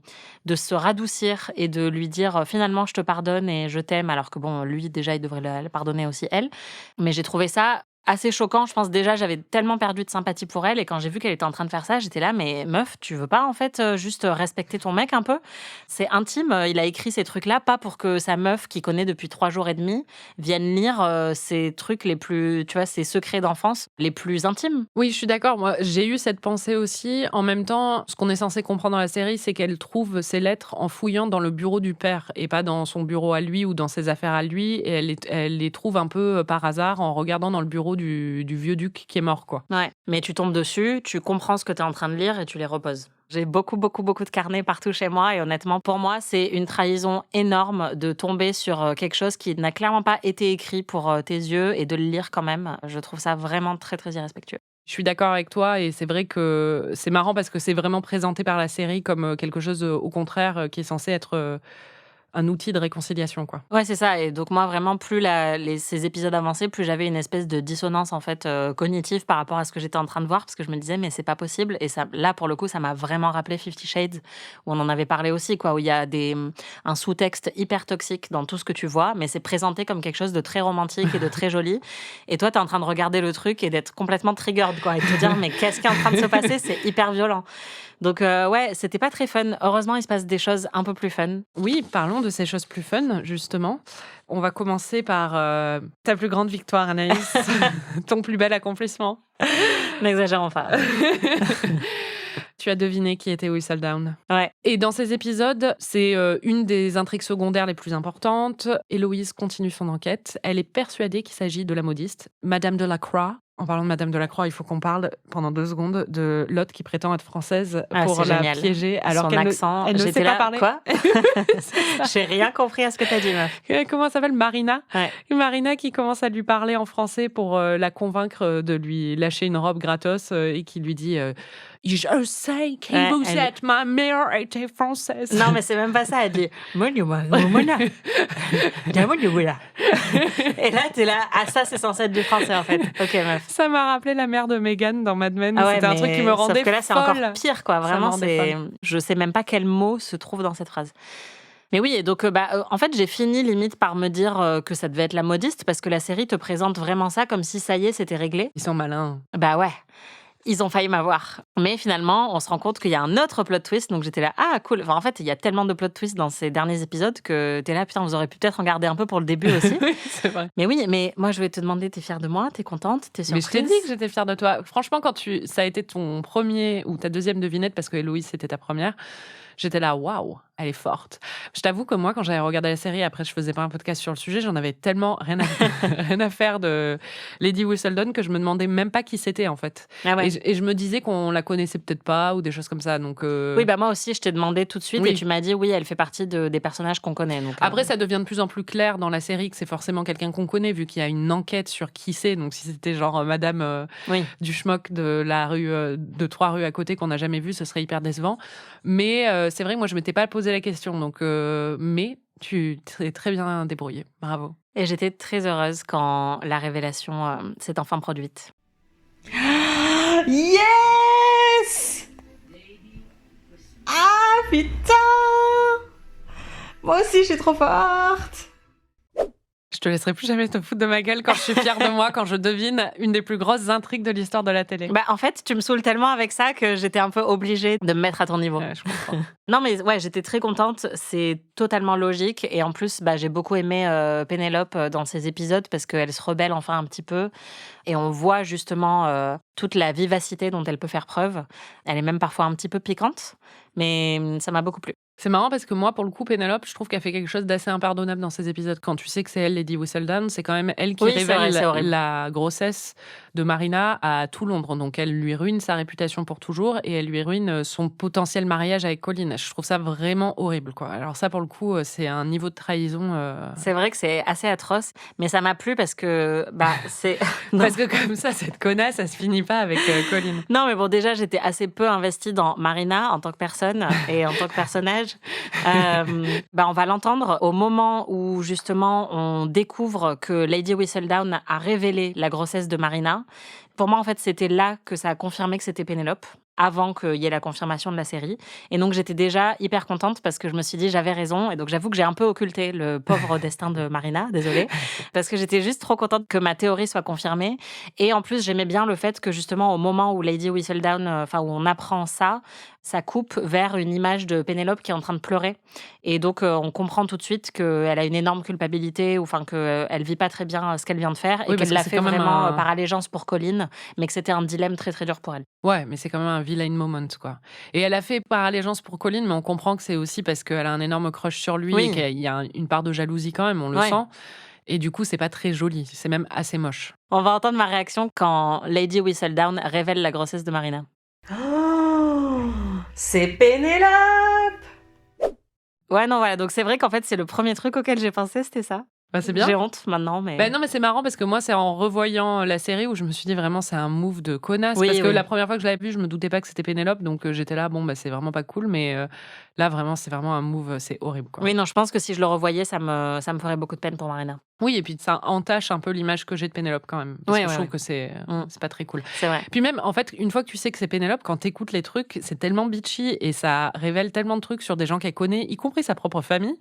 Speaker 2: se radoucir et de lui dire finalement je te pardonne et je t'aime, alors que bon, lui déjà il devrait la pardonner aussi elle. Mais j'ai trouvé ça assez choquant. Je pense déjà j'avais tellement perdu de sympathie pour elle et quand j'ai vu qu'elle était en train de faire ça, j'étais là mais meuf, tu veux pas en fait juste respecter ton mec un peu? C'est intime, il a écrit ces trucs-là pas pour que sa meuf qui connaît depuis 3 jours et demi vienne lire ces trucs les plus, tu vois, ces secrets d'enfance les plus intimes.
Speaker 1: Oui, je suis d'accord. Moi, j'ai eu cette pensée aussi. En même temps, ce qu'on est censé comprendre dans la série, c'est qu'elle trouve ses lettres en fouillant dans le bureau du père et pas dans son bureau à lui ou dans ses affaires à lui. Et elle les trouve un peu par hasard en regardant dans le bureau du vieux duc qui est mort, quoi.
Speaker 2: Ouais, mais tu tombes dessus, tu comprends ce que tu es en train de lire et tu les reposes. J'ai beaucoup de carnets partout chez moi et honnêtement, pour moi, c'est une trahison énorme de tomber sur quelque chose qui n'a clairement pas été écrit pour tes yeux et de le lire quand même. Je trouve ça vraiment très, très irrespectueux.
Speaker 1: Je suis d'accord avec toi et c'est vrai que c'est marrant parce que c'est vraiment présenté par la série comme quelque chose, au contraire, qui est censé être un outil de réconciliation, quoi.
Speaker 2: Ouais, c'est ça. Et donc moi, vraiment, plus ces épisodes avançaient, plus j'avais une espèce de dissonance en fait cognitive par rapport à ce que j'étais en train de voir, parce que je me disais mais c'est pas possible. Et ça, là, pour le coup, ça m'a vraiment rappelé 50 Shades, où on en avait parlé aussi, quoi, où il y a un sous-texte hyper toxique dans tout ce que tu vois, mais c'est présenté comme quelque chose de très romantique et de très joli. Et toi, t'es en train de regarder le truc et d'être complètement triggered, quoi, et de te dire mais qu'est-ce qui est en train de se passer? C'est hyper violent. Donc ouais, c'était pas très fun. Heureusement, il se passe des choses un peu plus fun.
Speaker 1: Oui, parlons de ces choses plus fun, justement. On va commencer par ta plus grande victoire, Anaïs. Ton plus bel accomplissement.
Speaker 2: N'exagérons pas.
Speaker 1: Tu as deviné qui était Whistledown.
Speaker 2: Ouais.
Speaker 1: Et dans ces épisodes, c'est une des intrigues secondaires les plus importantes. Héloïse continue son enquête. Elle est persuadée qu'il s'agit de la modiste, Madame Delacroix. En parlant de Madame Delacroix, il faut qu'on parle pendant 2 secondes de Lotte qui prétend être française pour la
Speaker 2: génial.
Speaker 1: piéger. Alors
Speaker 2: son
Speaker 1: qu'elle
Speaker 2: accent,
Speaker 1: elle ne sait pas parler.
Speaker 2: Quoi? J'ai rien compris à ce que t'as dit, meuf.
Speaker 1: Comment elle s'appelle? Marina.
Speaker 2: Ouais.
Speaker 1: Marina qui commence à lui parler en français pour la convaincre de lui lâcher une robe gratos et qui lui dit je sais que vous êtes ma mère était française.
Speaker 2: Non, mais c'est même pas ça. Elle dit et là, t'es là. Ah, ça, c'est censé être du français, en fait. Ok, meuf.
Speaker 1: Ça m'a rappelé la mère de Meghan dans Mad Men.
Speaker 2: Ah ouais,
Speaker 1: c'était un truc qui me rendait
Speaker 2: sauf que là, c'est
Speaker 1: folle.
Speaker 2: encore pire, quoi. Vraiment, je sais même pas quel mot se trouve dans cette phrase. Mais oui, et donc, en fait, j'ai fini limite par me dire que ça devait être la modiste parce que la série te présente vraiment ça comme si ça y est, c'était réglé.
Speaker 1: Ils sont malins.
Speaker 2: Bah ouais. Ils ont failli m'avoir. Mais finalement, on se rend compte qu'il y a un autre plot twist. Donc j'étais là, ah cool. Enfin, en fait, il y a tellement de plot twists dans ces derniers épisodes que t'es là, putain, vous aurez pu peut-être en garder un peu pour le début aussi.
Speaker 1: Oui, c'est vrai.
Speaker 2: Mais oui, mais moi, je vais te demander, t'es fière de moi? T'es contente? T'es surprise?
Speaker 1: Mais je t'ai dit que j'étais fière de toi. Franchement, quand ça a été ton premier ou ta deuxième devinette, parce que Héloïse, c'était ta première, j'étais là, waouh, elle est forte. Je t'avoue que moi, quand j'avais regardé la série, après, je faisais pas un podcast sur le sujet, j'en avais tellement rien à faire de Lady Whistledown que je me demandais même pas qui c'était, en fait.
Speaker 2: Ah ouais.
Speaker 1: Et je me disais qu'on la connaissait peut-être pas ou des choses comme ça. Donc,
Speaker 2: oui, bah moi aussi, je t'ai demandé tout de suite et tu m'as dit, oui, elle fait partie des personnages qu'on connaît. Donc,
Speaker 1: après, ça devient de plus en plus clair dans la série que c'est forcément quelqu'un qu'on connaît, vu qu'il y a une enquête sur qui c'est. Donc, si c'était genre Madame du schmock de la rue, de 3 rues à côté qu'on n'a jamais vu, ce serait hyper décevant. Mais c'est vrai que moi, je m'étais pas posé la question. Donc, mais tu t'es très bien débrouillée. Bravo.
Speaker 2: Et j'étais très heureuse quand la révélation s'est enfin produite.
Speaker 3: Yes! Ah putain! Moi aussi, je suis trop forte!
Speaker 1: Je te laisserai plus jamais te foutre de ma gueule quand je suis fière de moi, quand je devine une des plus grosses intrigues de l'histoire de la télé.
Speaker 2: Bah, en fait, tu me saoules tellement avec ça que j'étais un peu obligée de me mettre à ton niveau.
Speaker 1: Ouais, je comprends.
Speaker 2: Non, mais ouais, j'étais très contente. C'est totalement logique. Et en plus, j'ai beaucoup aimé Pénélope dans ces épisodes parce qu'elle se rebelle enfin un petit peu. Et on voit justement toute la vivacité dont elle peut faire preuve. Elle est même parfois un petit peu piquante, mais ça m'a beaucoup plu.
Speaker 1: C'est marrant parce que moi, pour le coup, Pénélope, je trouve qu'elle fait quelque chose d'assez impardonnable dans ces épisodes. Quand tu sais que c'est elle, Lady Whistledown, c'est quand même elle qui révèle la grossesse de Marina à tout Londres. Donc, elle lui ruine sa réputation pour toujours et elle lui ruine son potentiel mariage avec Colin. Je trouve ça vraiment horrible, quoi. Alors ça, pour le coup, c'est un niveau de trahison...
Speaker 2: C'est vrai que c'est assez atroce, mais ça m'a plu parce que... c'est...
Speaker 1: Parce que comme ça, cette connasse, ça se finit pas avec Colin.
Speaker 2: Non, mais bon, déjà, j'étais assez peu investie dans Marina en tant que personne et en tant que personnage. message. On va l'entendre au moment où justement on découvre que Lady Whistledown a révélé la grossesse de Marina. Pour moi, en fait, c'était là que ça a confirmé que c'était Pénélope, avant qu'il y ait la confirmation de la série. Et donc, j'étais déjà hyper contente parce que je me suis dit, j'avais raison. Et donc, j'avoue que j'ai un peu occulté le pauvre destin de Marina, désolée, parce que j'étais juste trop contente que ma théorie soit confirmée. Et en plus, j'aimais bien le fait que justement, au moment où Lady Whistledown, où on apprend ça coupe vers une image de Pénélope qui est en train de pleurer. Et donc, on comprend tout de suite qu'elle a une énorme culpabilité, ou qu'elle vit pas très bien ce qu'elle vient de faire, et qu'elle l'a fait vraiment par allégeance pour Colin, mais que c'était un dilemme très très dur pour elle.
Speaker 1: Ouais, mais c'est quand même un villain moment, quoi. Et elle a fait par allégeance pour Colin, mais on comprend que c'est aussi parce qu'elle a un énorme crush sur lui et qu'il y a une part de jalousie quand même, on le sent. Et du coup, c'est pas très joli, c'est même assez moche.
Speaker 2: On va entendre ma réaction quand Lady Whistledown révèle la grossesse de Marina.
Speaker 3: Oh, c'est Pénélope!
Speaker 2: Ouais, non, voilà. Donc, c'est vrai qu'en fait, c'est le premier truc auquel j'ai pensé, c'était ça.
Speaker 1: Bah, c'est bien.
Speaker 2: J'ai honte maintenant, mais...
Speaker 1: non, mais c'est marrant parce que moi, c'est en revoyant la série où je me suis dit vraiment, c'est un move de connasse. Parce que la première fois que je l'avais vu, je me doutais pas que c'était Pénélope, donc j'étais là, c'est vraiment pas cool, mais là, vraiment, c'est vraiment un move, c'est horrible, quoi.
Speaker 2: Oui, non, je pense que si je le revoyais, ça me ferait beaucoup de peine pour Marina.
Speaker 1: Oui, et puis ça entache un peu l'image que j'ai de Pénélope quand même. Parce que je trouve que c'est pas très cool.
Speaker 2: C'est vrai.
Speaker 1: Puis même, en fait, une fois que tu sais que c'est Pénélope, quand t'écoutes les trucs, c'est tellement bitchy et ça révèle tellement de trucs sur des gens qu'elle connaît, y compris sa propre famille,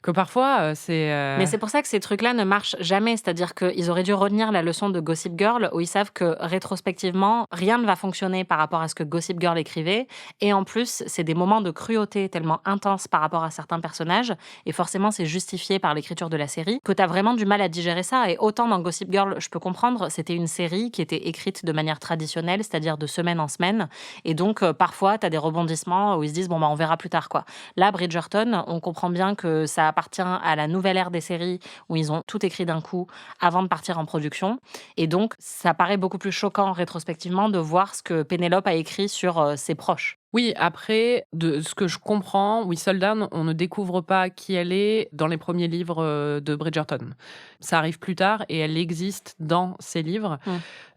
Speaker 1: que parfois, c'est...
Speaker 2: Mais c'est pour ça que ces trucs-là ne marchent jamais. C'est-à-dire qu'ils auraient dû retenir la leçon de Gossip Girl, où ils savent que, rétrospectivement, rien ne va fonctionner par rapport à ce que Gossip Girl écrivait. Et en plus, c'est des moments de cruauté tellement intenses par rapport à certains personnages, et forcément, c'est justifié par l'écriture de la série, que t'as vraiment du mal à digérer ça. Et autant dans Gossip Girl, je peux comprendre, c'était une série qui était écrite de manière traditionnelle, c'est-à-dire de semaine en semaine. Et donc, parfois, t'as des rebondissements où ils se disent, on verra plus tard, quoi. Là, Bridgerton, on comprend bien que ça appartient à la nouvelle ère des séries où ils ont tout écrit d'un coup avant de partir en production. Et donc, ça paraît beaucoup plus choquant rétrospectivement de voir ce que Pénélope a écrit sur ses proches.
Speaker 1: Oui, après, de ce que je comprends, Whistledown, on ne découvre pas qui elle est dans les premiers livres de Bridgerton. Ça arrive plus tard et elle existe dans ces livres.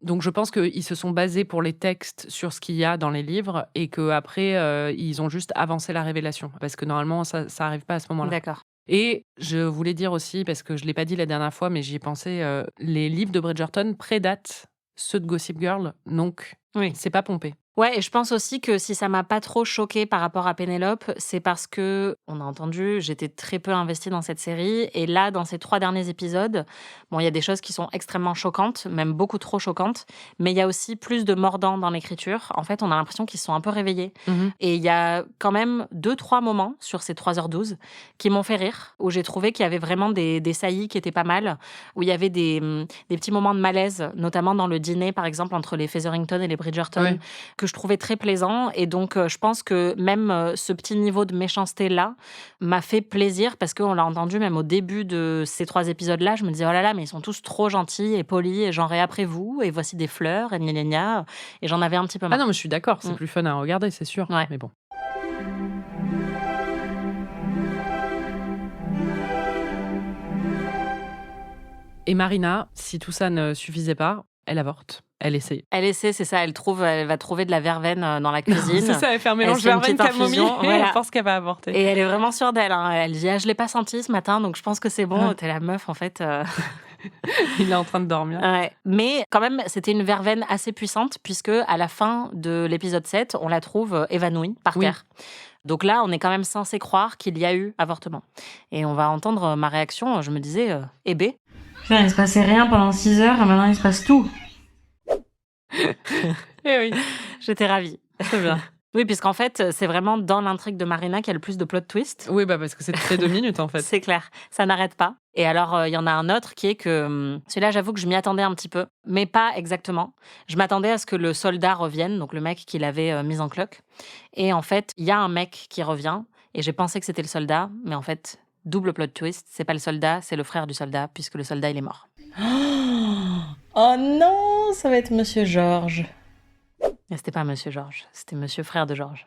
Speaker 1: Donc je pense qu'ils se sont basés pour les textes sur ce qu'il y a dans les livres et qu'après, ils ont juste avancé la révélation. Parce que normalement, ça n'arrive pas à ce moment-là.
Speaker 2: D'accord.
Speaker 1: Et je voulais dire aussi, parce que je ne l'ai pas dit la dernière fois, mais j'y ai pensé, les livres de Bridgerton prédatent ceux de Gossip Girl, donc c'est pas pompé.
Speaker 2: Ouais, et je pense aussi que si ça m'a pas trop choquée par rapport à Pénélope, c'est parce que, on a entendu, j'étais très peu investie dans cette série. Et là, dans ces 3 derniers épisodes, il y a des choses qui sont extrêmement choquantes, même beaucoup trop choquantes. Mais il y a aussi plus de mordants dans l'écriture. En fait, on a l'impression qu'ils se sont un peu réveillés. Et il y a quand même 2-3 moments sur ces 3h12 qui m'ont fait rire, où j'ai trouvé qu'il y avait vraiment des saillies qui étaient pas mal, où il y avait des petits moments de malaise, notamment dans le dîner, par exemple, entre les Featherington et les Bridgerton, que je trouvais très plaisant. Et donc, je pense que même ce petit niveau de méchanceté-là m'a fait plaisir parce qu'on l'a entendu même au début de ces 3 épisodes-là. Je me disais, oh là là, mais ils sont tous trop gentils et polis et genre, et après vous, et voici des fleurs, et gna gna gna. Et j'en avais un petit peu marre.
Speaker 1: Ah non, mais je suis d'accord, c'est plus fun à regarder, c'est sûr.
Speaker 2: Ouais.
Speaker 1: Mais bon. Et Marina, si tout ça ne suffisait pas, elle avorte. Elle essaie.
Speaker 2: Elle essaie, c'est ça. Elle va trouver de la verveine dans la cuisine.
Speaker 1: C'est ça, elle fait un mélange verveine camomille et elle pense qu'elle va avorter.
Speaker 2: Et elle est vraiment sûre d'elle. Elle dit, je l'ai pas senti ce matin, donc je pense que c'est bon. T'es la meuf, en fait.
Speaker 1: Il est en train de dormir.
Speaker 2: Ouais. Mais quand même, c'était une verveine assez puissante, puisque à la fin de l'épisode 7, on la trouve évanouie par terre. Donc là, on est quand même censé croire qu'il y a eu avortement. Et on va entendre ma réaction. Je me disais, B.
Speaker 3: Putain, il se passait rien pendant 6 heures et maintenant il se passe tout.
Speaker 1: Eh oui,
Speaker 2: j'étais ravie.
Speaker 1: Très bien.
Speaker 2: Oui, puisqu'en fait, c'est vraiment dans l'intrigue de Marina qu'il y a le plus de plot twist.
Speaker 1: Oui, parce que c'est toutes les 2 minutes, en fait.
Speaker 2: C'est clair, ça n'arrête pas. Et alors, il y en a un autre qui est que... celui-là, j'avoue que je m'y attendais un petit peu, mais pas exactement. Je m'attendais à ce que le soldat revienne, donc le mec qui l'avait mis en cloque. Et en fait, il y a un mec qui revient, et j'ai pensé que c'était le soldat, mais en fait, double plot twist, c'est pas le soldat, c'est le frère du soldat, puisque le soldat, il est mort.
Speaker 3: Oh non, ça va être Monsieur Georges.
Speaker 2: Et c'était pas Monsieur Georges, c'était Monsieur frère de Georges.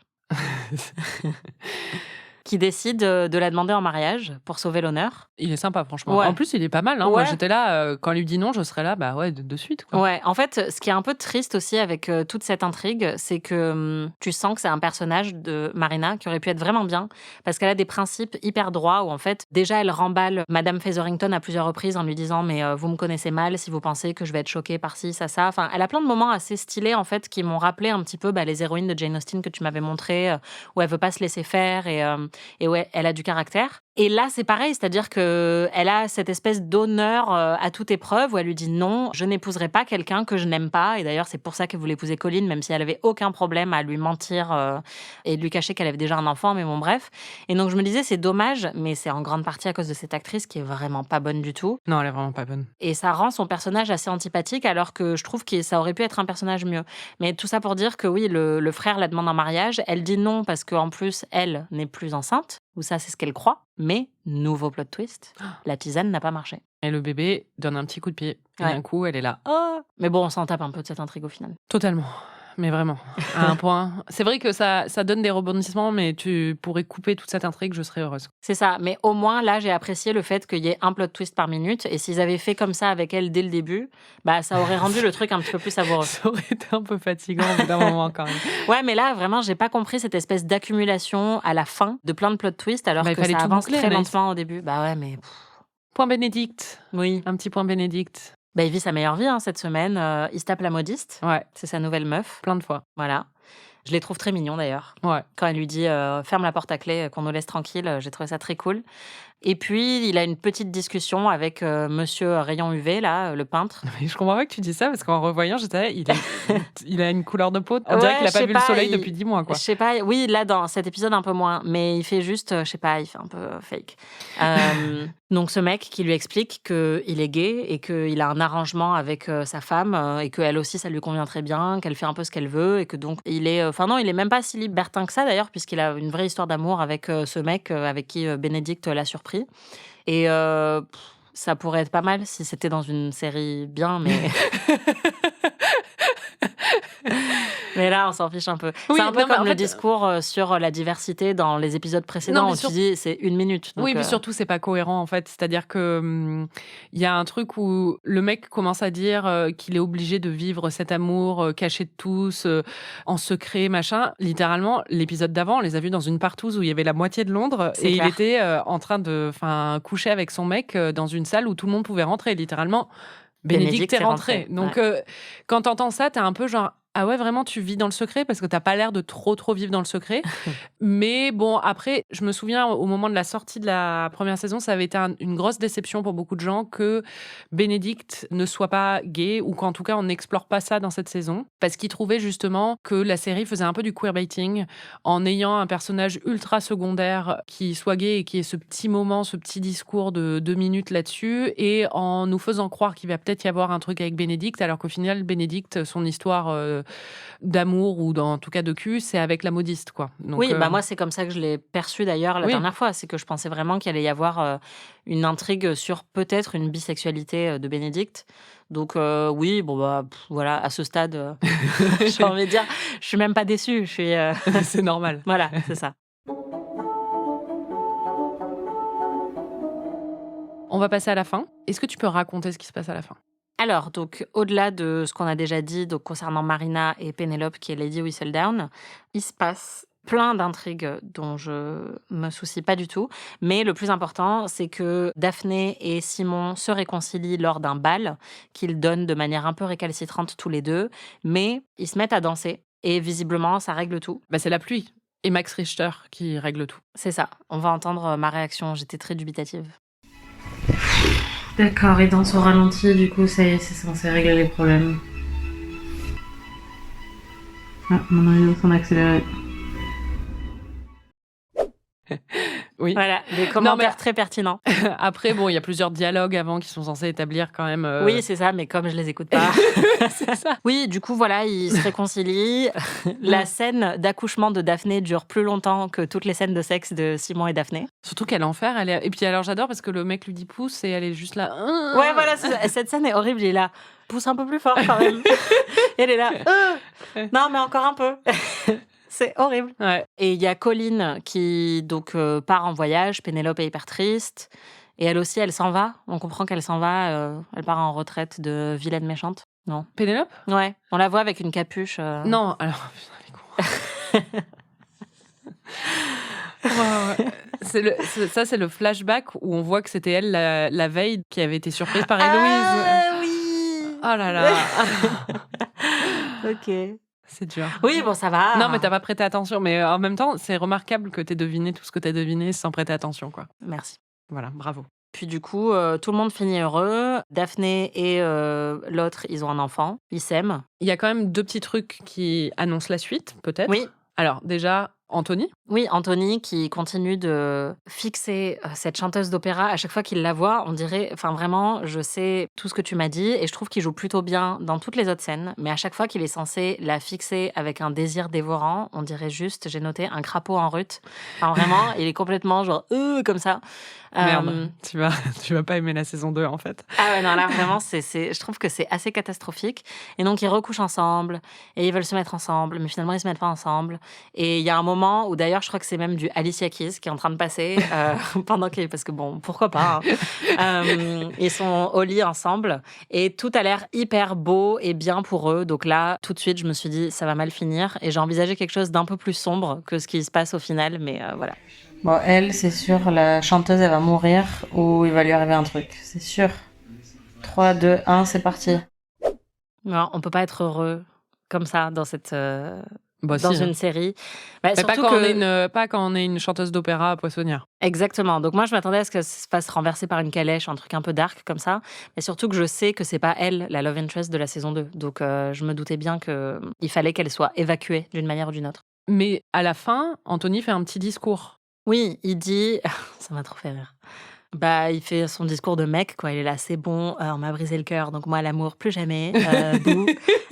Speaker 2: qui décide de la demander en mariage pour sauver l'honneur.
Speaker 1: Il est sympa, franchement.
Speaker 2: Ouais.
Speaker 1: En plus, il est pas mal. Hein.
Speaker 2: Ouais.
Speaker 1: Moi, j'étais là, quand il lui dit non, je serais là, bah ouais, de suite. Quoi.
Speaker 2: Ouais, en fait, ce qui est un peu triste aussi avec toute cette intrigue, c'est que tu sens que c'est un personnage de Marina qui aurait pu être vraiment bien, parce qu'elle a des principes hyper droits où en fait, déjà, elle remballe Madame Featherington à plusieurs reprises en lui disant « mais vous me connaissez mal si vous pensez que je vais être choquée par ci, ça, ça ». Enfin, elle a plein de moments assez stylés, en fait, qui m'ont rappelé un petit peu les héroïnes de Jane Austen que tu m'avais montré, où elle veut pas se laisser faire et ouais, elle a du caractère. Et là, c'est pareil, c'est-à-dire qu'elle a cette espèce d'honneur à toute épreuve où elle lui dit non, je n'épouserai pas quelqu'un que je n'aime pas. Et d'ailleurs, c'est pour ça qu'elle voulait épouser Colin, même si elle avait aucun problème à lui mentir et lui cacher qu'elle avait déjà un enfant, mais bon, bref. Et donc, je me disais, c'est dommage, mais c'est en grande partie à cause de cette actrice qui est vraiment pas bonne du tout.
Speaker 1: Non, elle est vraiment pas bonne.
Speaker 2: Et ça rend son personnage assez antipathique, alors que je trouve que ça aurait pu être un personnage mieux. Mais tout ça pour dire que oui, le frère la demande en mariage. Elle dit non parce qu'en plus, elle n'est plus enceinte. Ou ça, c'est ce qu'elle croit. Mais, nouveau plot twist, la tisane n'a pas marché.
Speaker 1: Et le bébé donne un petit coup de pied. Et
Speaker 2: Ouais.
Speaker 1: d'un coup, elle est là.
Speaker 2: Oh mais bon, on s'en tape un peu de cette intrigue au final.
Speaker 1: Totalement. Mais vraiment, à un point. C'est vrai que ça donne des rebondissements, mais tu pourrais couper toute cette intrigue, je serais heureuse.
Speaker 2: C'est ça. Mais au moins, là, j'ai apprécié le fait qu'il y ait un plot twist par minute. Et s'ils avaient fait comme ça avec elle dès le début, bah, ça aurait rendu le truc un petit peu plus savoureux.
Speaker 1: Ça aurait été un peu fatigant au bout d'un moment quand même.
Speaker 2: Ouais, mais là, vraiment, j'ai pas compris cette espèce d'accumulation à la fin de plein de plot twists, alors
Speaker 1: Bah, il
Speaker 2: que
Speaker 1: fallait
Speaker 2: ça
Speaker 1: tout
Speaker 2: avance
Speaker 1: boucler,
Speaker 2: très
Speaker 1: Anaïs.
Speaker 2: lentement au début. Bah ouais, mais...
Speaker 1: Point Bénédicte.
Speaker 2: Oui.
Speaker 1: Un petit point Bénédicte.
Speaker 2: Bah, il vit sa meilleure vie cette semaine. Il se tape la modiste.
Speaker 1: Ouais,
Speaker 2: C'est sa nouvelle meuf.
Speaker 1: plein de fois.
Speaker 2: Voilà. Je les trouve très mignons d'ailleurs.
Speaker 1: Ouais.
Speaker 2: Quand elle lui dit ferme la porte à clé, qu'on nous laisse tranquille, j'ai trouvé ça très cool. Et puis, il a une petite discussion avec monsieur Rayon UV, là, le peintre.
Speaker 1: Mais je comprends pas que tu dis ça parce qu'en revoyant, j'étais là, il a une couleur de peau. On
Speaker 2: Ouais,
Speaker 1: dirait qu'il a
Speaker 2: je
Speaker 1: pas
Speaker 2: sais
Speaker 1: vu
Speaker 2: pas,
Speaker 1: le soleil
Speaker 2: il-
Speaker 1: depuis 10 mois, quoi.
Speaker 2: Je sais pas, oui, là, dans cet épisode, un peu moins. Mais il fait juste, je sais pas, il fait un peu fake. Donc, ce mec qui lui explique qu'il est gay et qu'il a un arrangement avec sa femme et qu'elle aussi, ça lui convient très bien, qu'elle fait un peu ce qu'elle veut et que donc, il est... Enfin, non, il est même pas si libertin que ça, d'ailleurs, puisqu'il a une vraie histoire d'amour avec ce mec avec qui Bénédicte l'a surpris. Et ça pourrait être pas mal si c'était dans une série bien, mais... Mais là, on s'en fiche un peu.
Speaker 1: Oui,
Speaker 2: c'est un peu
Speaker 1: non, mais
Speaker 2: comme
Speaker 1: en
Speaker 2: le
Speaker 1: fait,
Speaker 2: discours sur la diversité dans les épisodes précédents
Speaker 1: Non, mais
Speaker 2: où tu dis c'est 1 minute. Donc,
Speaker 1: oui, mais surtout, c'est pas cohérent, en fait. C'est-à-dire que il y a un truc où le mec commence à dire qu'il est obligé de vivre cet amour caché de tous, en secret, machin. Littéralement, l'épisode d'avant, on les a vus dans une partouze où il y avait la moitié de Londres
Speaker 2: C'est
Speaker 1: et
Speaker 2: clair.
Speaker 1: il était en train de coucher avec son mec dans une salle où tout le monde pouvait rentrer. Littéralement, Bénédicte est rentré. Donc, quand t'entends ça, t'es un peu genre... Ah ouais, vraiment, tu vis dans le secret parce que t'as pas l'air de trop vivre dans le secret. Mais bon, après, je me souviens au moment de la sortie de la première saison, ça avait été une grosse déception pour beaucoup de gens que Bénédicte ne soit pas gay ou qu'en tout cas on n'explore pas ça dans cette saison parce qu'ils trouvaient justement que la série faisait un peu du queerbaiting en ayant un personnage ultra secondaire qui soit gay et qui ait ce petit moment, ce petit discours de 2 minutes là-dessus et en nous faisant croire qu'il va peut-être y avoir un truc avec Bénédicte alors qu'au final, Bénédicte, son histoire d'amour ou en tout cas de cul, c'est avec la modiste, quoi. Donc,
Speaker 2: oui, bah moi, c'est comme ça que je l'ai perçu d'ailleurs la
Speaker 1: Oui.
Speaker 2: dernière fois. C'est que je pensais vraiment qu'il allait y avoir une intrigue sur peut-être une bisexualité de Bénédicte. Donc oui, bon bah voilà, à ce stade, j'ai envie de dire, je suis même pas déçue. Je suis
Speaker 1: c'est normal.
Speaker 2: voilà, c'est ça.
Speaker 1: On va passer à la fin. Est-ce que tu peux raconter ce qui se passe à la fin?
Speaker 2: Alors, donc, au-delà de ce qu'on a déjà dit donc, concernant Marina et Pénélope, qui est Lady Whistledown, il se passe plein d'intrigues dont je me soucie pas du tout. Mais le plus important, c'est que Daphné et Simon se réconcilient lors d'un bal qu'ils donnent de manière un peu récalcitrante tous les deux. Mais ils se mettent à danser et visiblement, ça règle tout.
Speaker 1: Bah, c'est la pluie. Et Max Richter qui règle tout.
Speaker 2: C'est ça. On va entendre ma réaction. J'étais très dubitative.
Speaker 3: D'accord, et dans son ralenti, du coup, ça y est, c'est censé régler les problèmes. Ah, mon oreille s'en accéléré.
Speaker 1: Oui.
Speaker 2: Voilà, des commentaires
Speaker 1: mais-
Speaker 2: très pertinents.
Speaker 1: Après, bon, il y a plusieurs dialogues avant qui sont censés établir quand même.
Speaker 2: Oui, c'est ça, mais comme je les écoute pas.
Speaker 1: c'est ça.
Speaker 2: Oui, du coup, voilà, ils se réconcilient. La scène d'accouchement de Daphné dure plus longtemps que toutes les scènes de sexe de Simon et Daphné.
Speaker 1: Surtout quel enfer. Et puis alors, j'adore parce que le mec lui dit pousse et elle est juste là.
Speaker 2: Ouais, voilà, cette scène est horrible. Il est là, pousse un peu plus fort quand même. Et elle est là, non, mais encore un peu. C'est horrible.
Speaker 1: Ouais.
Speaker 2: Et il y a Colline qui donc part en voyage. Pénélope est hyper triste. Et elle aussi, elle s'en va. On comprend qu'elle s'en va. Elle part en retraite de vilaine méchante. Non.
Speaker 1: Pénélope ?
Speaker 2: Ouais. On la voit avec une capuche.
Speaker 1: Non, alors, putain, les cons. Ouais. C'est le flashback où on voit que c'était elle la veille qui avait été surprise par Héloïse.
Speaker 2: Ah oui.
Speaker 1: Oh là là.
Speaker 2: Ok.
Speaker 1: C'est dur.
Speaker 2: Oui, bon, ça va.
Speaker 1: Non, mais t'as pas prêté attention. Mais en même temps, c'est remarquable que t'aies deviné tout ce que t'as deviné sans prêter attention, quoi.
Speaker 2: Merci.
Speaker 1: Voilà, bravo.
Speaker 2: Puis du coup, tout le monde finit heureux. Daphné et l'autre, ils ont un enfant. Ils s'aiment.
Speaker 1: Il y a quand même 2 petits trucs qui annoncent la suite, peut-être.
Speaker 2: Oui.
Speaker 1: Alors, déjà, Anthony.
Speaker 2: Oui, Anthony qui continue de fixer cette chanteuse d'opéra. À chaque fois qu'il la voit, on dirait... Enfin, vraiment, je sais tout ce que tu m'as dit et je trouve qu'il joue plutôt bien dans toutes les autres scènes. Mais à chaque fois qu'il est censé la fixer avec un désir dévorant, on dirait juste, j'ai noté, un crapaud en rut. Enfin, vraiment, il est complètement genre... comme ça.
Speaker 1: Merde, tu vas pas aimer la saison 2, en fait.
Speaker 2: Ah ouais, non, là, vraiment, je trouve que c'est assez catastrophique. Et donc, ils recouchent ensemble et ils veulent se mettre ensemble, mais finalement, ils se mettent pas ensemble. Et il y a un moment où, d'ailleurs, je crois que c'est même du Alicia Keys qui est en train de passer pendant qu'ils... Parce que bon, pourquoi pas, hein. Ils sont au lit ensemble et tout a l'air hyper beau et bien pour eux. Donc là, tout de suite, je me suis dit, ça va mal finir. Et j'ai envisagé quelque chose d'un peu plus sombre que ce qui se passe au final, mais voilà.
Speaker 3: Bon, elle, c'est sûr, la chanteuse, elle va mourir ou il va lui arriver un truc. C'est sûr. 3, 2, 1, c'est parti.
Speaker 2: Non, on peut pas être heureux comme ça dans cette...
Speaker 1: Bah,
Speaker 2: dans
Speaker 1: si,
Speaker 2: une
Speaker 1: hein.
Speaker 2: série.
Speaker 1: Mais pas
Speaker 2: surtout
Speaker 1: quand,
Speaker 2: que...
Speaker 1: pas quand on est une chanteuse d'opéra poissonnière.
Speaker 2: Exactement. Donc moi, je m'attendais à ce que ça se fasse renverser par une calèche, un truc un peu dark comme ça. Mais surtout que je sais que c'est pas elle, la love interest de la saison 2. Donc je me doutais bien qu'il fallait qu'elle soit évacuée d'une manière ou d'une autre.
Speaker 1: Mais à la fin, Anthony fait un petit discours.
Speaker 2: Oui, il dit... ça m'a trop fait rire. Bah, il fait son discours de mec, quoi. Il est là, c'est bon, on m'a brisé le cœur, donc moi, l'amour, plus jamais. Bouh,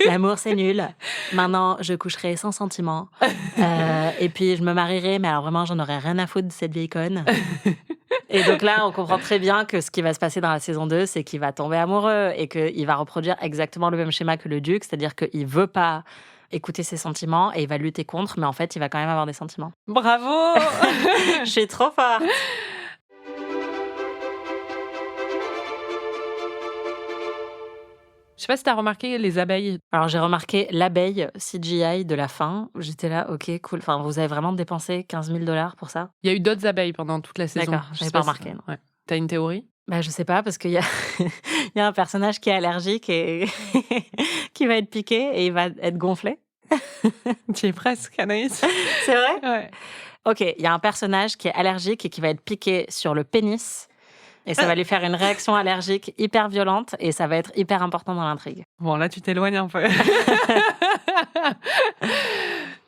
Speaker 2: l'amour, c'est nul. Maintenant, je coucherai sans sentiment. Et puis, je me marierai, mais alors vraiment, j'en aurais rien à foutre de cette vieille conne. Et donc là, on comprend très bien que ce qui va se passer dans la saison 2, c'est qu'il va tomber amoureux et qu'il va reproduire exactement le même schéma que le duc, c'est-à-dire qu'il veut pas écouter ses sentiments et il va lutter contre, mais en fait, il va quand même avoir des sentiments.
Speaker 1: Bravo.
Speaker 2: Je suis trop forte.
Speaker 1: Je sais pas si t'as remarqué les abeilles.
Speaker 2: Alors, j'ai remarqué l'abeille CGI de la fin. J'étais là, ok, cool. Enfin, vous avez vraiment dépensé 15 000 $ pour ça?
Speaker 1: Il y a eu d'autres abeilles pendant toute la saison.
Speaker 2: D'accord, j'avais pas remarqué.
Speaker 1: Si... Ouais. T'as une théorie?
Speaker 2: Bah, je sais pas, parce qu'il y a... il y a un personnage qui est allergique et qui va être piqué et il va être gonflé.
Speaker 1: Tu es presque, Anaïs.
Speaker 2: C'est vrai?
Speaker 1: Ouais.
Speaker 2: Ok, il y a un personnage qui est allergique et qui va être piqué sur le pénis. Et ça va lui faire une réaction allergique hyper violente et ça va être hyper important dans l'intrigue.
Speaker 1: Bon, là, tu t'éloignes un peu.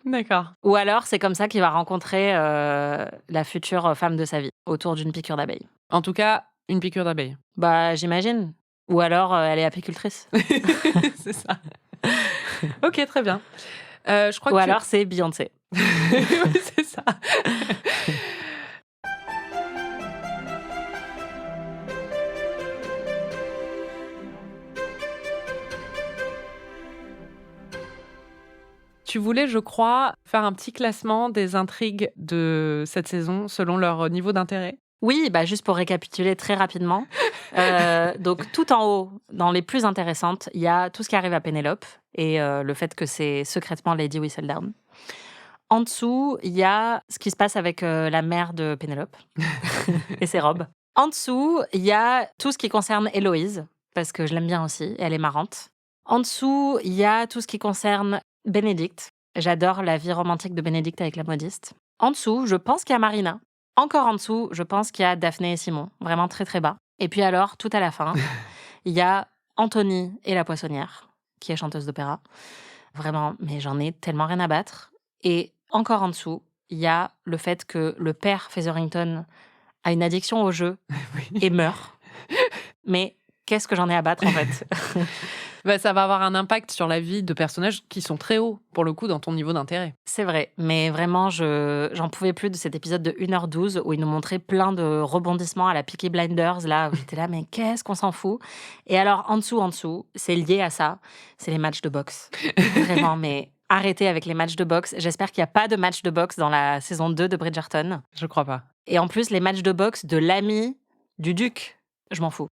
Speaker 1: D'accord.
Speaker 2: Ou alors, c'est comme ça qu'il va rencontrer la future femme de sa vie, autour d'une piqûre d'abeille.
Speaker 1: En tout cas, une piqûre d'abeille.
Speaker 2: Bah, j'imagine. Ou alors, elle est apicultrice.
Speaker 1: C'est ça. Ok, très bien. Je crois
Speaker 2: Ou
Speaker 1: que
Speaker 2: alors, c'est Beyoncé.
Speaker 1: Oui, c'est ça. Tu voulais, je crois, faire un petit classement des intrigues de cette saison selon leur niveau d'intérêt.
Speaker 2: Oui, bah juste pour récapituler très rapidement. Donc, tout en haut, dans les plus intéressantes, il y a tout ce qui arrive à Pénélope et le fait que c'est secrètement Lady Whistledown. En dessous, il y a ce qui se passe avec la mère de Pénélope et ses robes. En dessous, il y a tout ce qui concerne Héloïse, parce que je l'aime bien aussi, et elle est marrante. En dessous, il y a tout ce qui concerne Bénédicte. J'adore la vie romantique de Bénédicte avec la modiste. En dessous, je pense qu'il y a Marina. Encore en dessous, je pense qu'il y a Daphné et Simon. Vraiment très très bas. Et puis alors, tout à la fin, il y a Anthony et la poissonnière, qui est chanteuse d'opéra. Vraiment, mais j'en ai tellement rien à battre. Et encore en dessous, il y a le fait que le père Featherington a une addiction au jeu et meurt. Mais qu'est-ce que j'en ai à battre en fait?
Speaker 1: Bah, ça va avoir un impact sur la vie de personnages qui sont très hauts, pour le coup, dans ton niveau d'intérêt.
Speaker 2: C'est vrai, mais vraiment, j'en pouvais plus de cet épisode de 1h12 où il nous montrait plein de rebondissements à la Peaky Blinders, là, où j'étais là, mais qu'est-ce qu'on s'en fout? Et alors, en dessous, c'est lié à ça, c'est les matchs de boxe. Vraiment, mais arrêter avec les matchs de boxe. J'espère qu'il n'y a pas de match de boxe dans la saison 2 de Bridgerton.
Speaker 1: Je crois pas.
Speaker 2: Et en plus, les matchs de boxe de l'ami du duc, je m'en fous.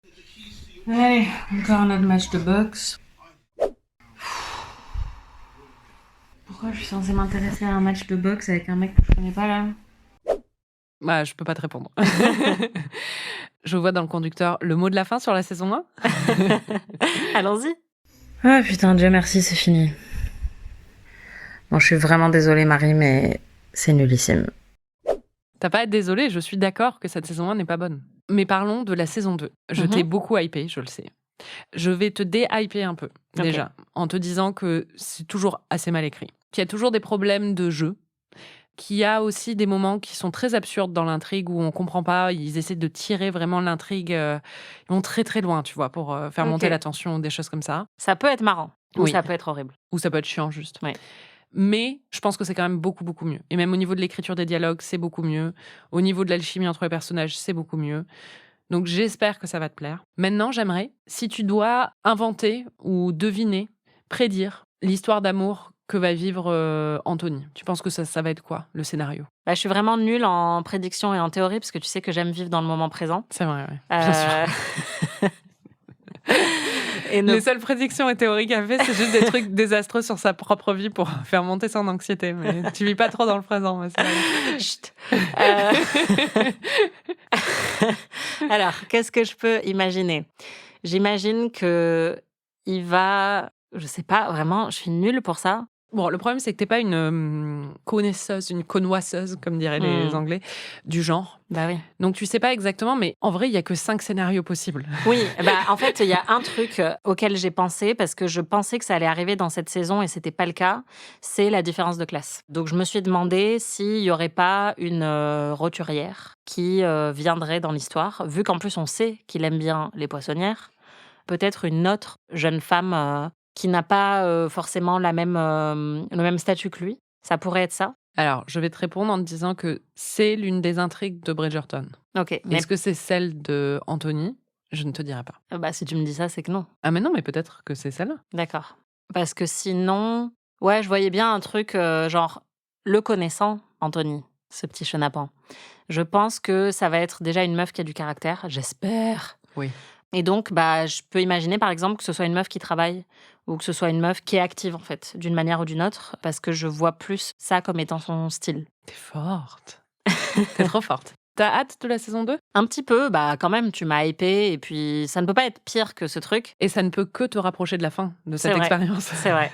Speaker 3: Allez, encore un autre match de boxe. Pourquoi je suis censée m'intéresser à un match de boxe avec un mec que je connais pas là ?
Speaker 1: Bah, je peux pas te répondre. Je vois dans le conducteur le mot de la fin sur la saison 1.
Speaker 2: Allons-y.
Speaker 3: Ah putain, Dieu merci, c'est fini. Bon, je suis vraiment désolée Marie, mais c'est nullissime.
Speaker 1: T'as pas à être désolée, je suis d'accord que cette saison 1 n'est pas bonne. Mais parlons de la saison 2. Je t'ai beaucoup hypé, je le sais. Je vais te dé-hyper un peu, déjà, en te disant que c'est toujours assez mal écrit. Qu'il y a toujours des problèmes de jeu, qu'il y a aussi des moments qui sont très absurdes dans l'intrigue où on comprend pas, ils essaient de tirer vraiment l'intrigue, ils vont très très loin, tu vois, pour faire monter la tension, des choses comme ça.
Speaker 2: Ça peut être marrant, ou ça peut être horrible.
Speaker 1: Ou ça peut être chiant, juste.
Speaker 2: Oui.
Speaker 1: Mais je pense que c'est quand même beaucoup, beaucoup mieux. Et même au niveau de l'écriture des dialogues, c'est beaucoup mieux. Au niveau de l'alchimie entre les personnages, c'est beaucoup mieux. Donc j'espère que ça va te plaire. Maintenant, j'aimerais, si tu dois inventer ou deviner, prédire l'histoire d'amour que va vivre Anthony, tu penses que ça va être quoi, le scénario ?
Speaker 2: Je suis vraiment nulle en prédiction et en théorie, parce que tu sais que j'aime vivre dans le moment présent.
Speaker 1: C'est vrai, oui. Bien sûr.
Speaker 2: Et
Speaker 1: Les seules prédictions et théories qu'elle fait, c'est juste des trucs désastreux sur sa propre vie pour faire monter son anxiété. Mais tu vis pas trop dans le présent. Mais
Speaker 2: Chut. Alors, qu'est-ce que je peux imaginer ? J'imagine que il va... Je sais pas, vraiment, je suis nulle pour ça.
Speaker 1: Bon, le problème, c'est que t'es pas une connaisseuse, une connoisseuse, comme diraient les Anglais, du genre.
Speaker 2: Bah oui.
Speaker 1: Donc, tu sais pas exactement, mais en vrai, il y a que 5 scénarios possibles.
Speaker 2: Oui, en fait, il y a un truc auquel j'ai pensé, parce que je pensais que ça allait arriver dans cette saison et c'était pas le cas, c'est la différence de classe. Donc, je me suis demandé s'il y aurait pas une roturière qui viendrait dans l'histoire, vu qu'en plus, on sait qu'il aime bien les poissonnières. Peut-être une autre jeune femme qui n'a pas forcément le même statut que lui. Ça pourrait être ça.
Speaker 1: Alors, je vais te répondre en te disant que c'est l'une des intrigues de Bridgerton.
Speaker 2: Ok.
Speaker 1: Est-ce que c'est celle de Anthony ? Je ne te dirai pas.
Speaker 2: Si tu me dis ça, c'est que non.
Speaker 1: Ah mais non, mais peut-être que c'est celle-là.
Speaker 2: D'accord. Parce que sinon... Ouais, je voyais bien un truc genre le connaissant, Anthony, ce petit chenapan. Je pense que ça va être déjà une meuf qui a du caractère, j'espère.
Speaker 1: Oui.
Speaker 2: Et donc, je peux imaginer, par exemple, que ce soit une meuf qui travaille ou que ce soit une meuf qui est active, en fait, d'une manière ou d'une autre, parce que je vois plus ça comme étant son style.
Speaker 1: T'es forte. T'es trop forte. T'as hâte de la saison 2 ?
Speaker 2: Un petit peu, quand même, tu m'as hypé, et puis ça ne peut pas être pire que ce truc.
Speaker 1: Et ça ne peut que te rapprocher de la fin de cette expérience.
Speaker 2: C'est vrai.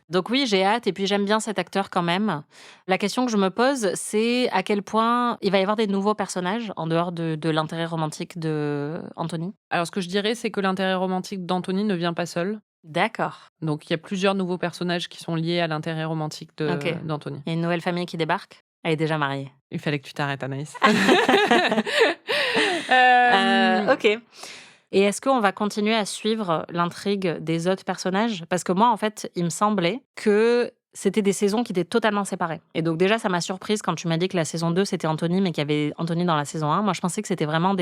Speaker 2: Donc oui, j'ai hâte, et puis j'aime bien cet acteur quand même. La question que je me pose, c'est à quel point il va y avoir des nouveaux personnages en dehors de l'intérêt romantique de Anthony.
Speaker 1: Alors ce que je dirais, c'est que l'intérêt romantique d'Anthony ne vient pas seul.
Speaker 2: D'accord.
Speaker 1: Donc il y a plusieurs nouveaux personnages qui sont liés à l'intérêt romantique d'Anthony.
Speaker 2: Il y a une nouvelle famille qui débarque. Elle est déjà mariée.
Speaker 1: Il fallait que tu t'arrêtes, Anaïs.
Speaker 2: Ok. Et est-ce qu'on va continuer à suivre l'intrigue des autres personnages ? Parce que moi, en fait, il me semblait que c'était des saisons qui étaient totalement séparées. Et donc déjà, ça m'a surprise quand tu m'as dit que la saison 2, c'était Anthony, mais qu'il y avait Anthony dans la saison 1. Moi, je pensais que c'était vraiment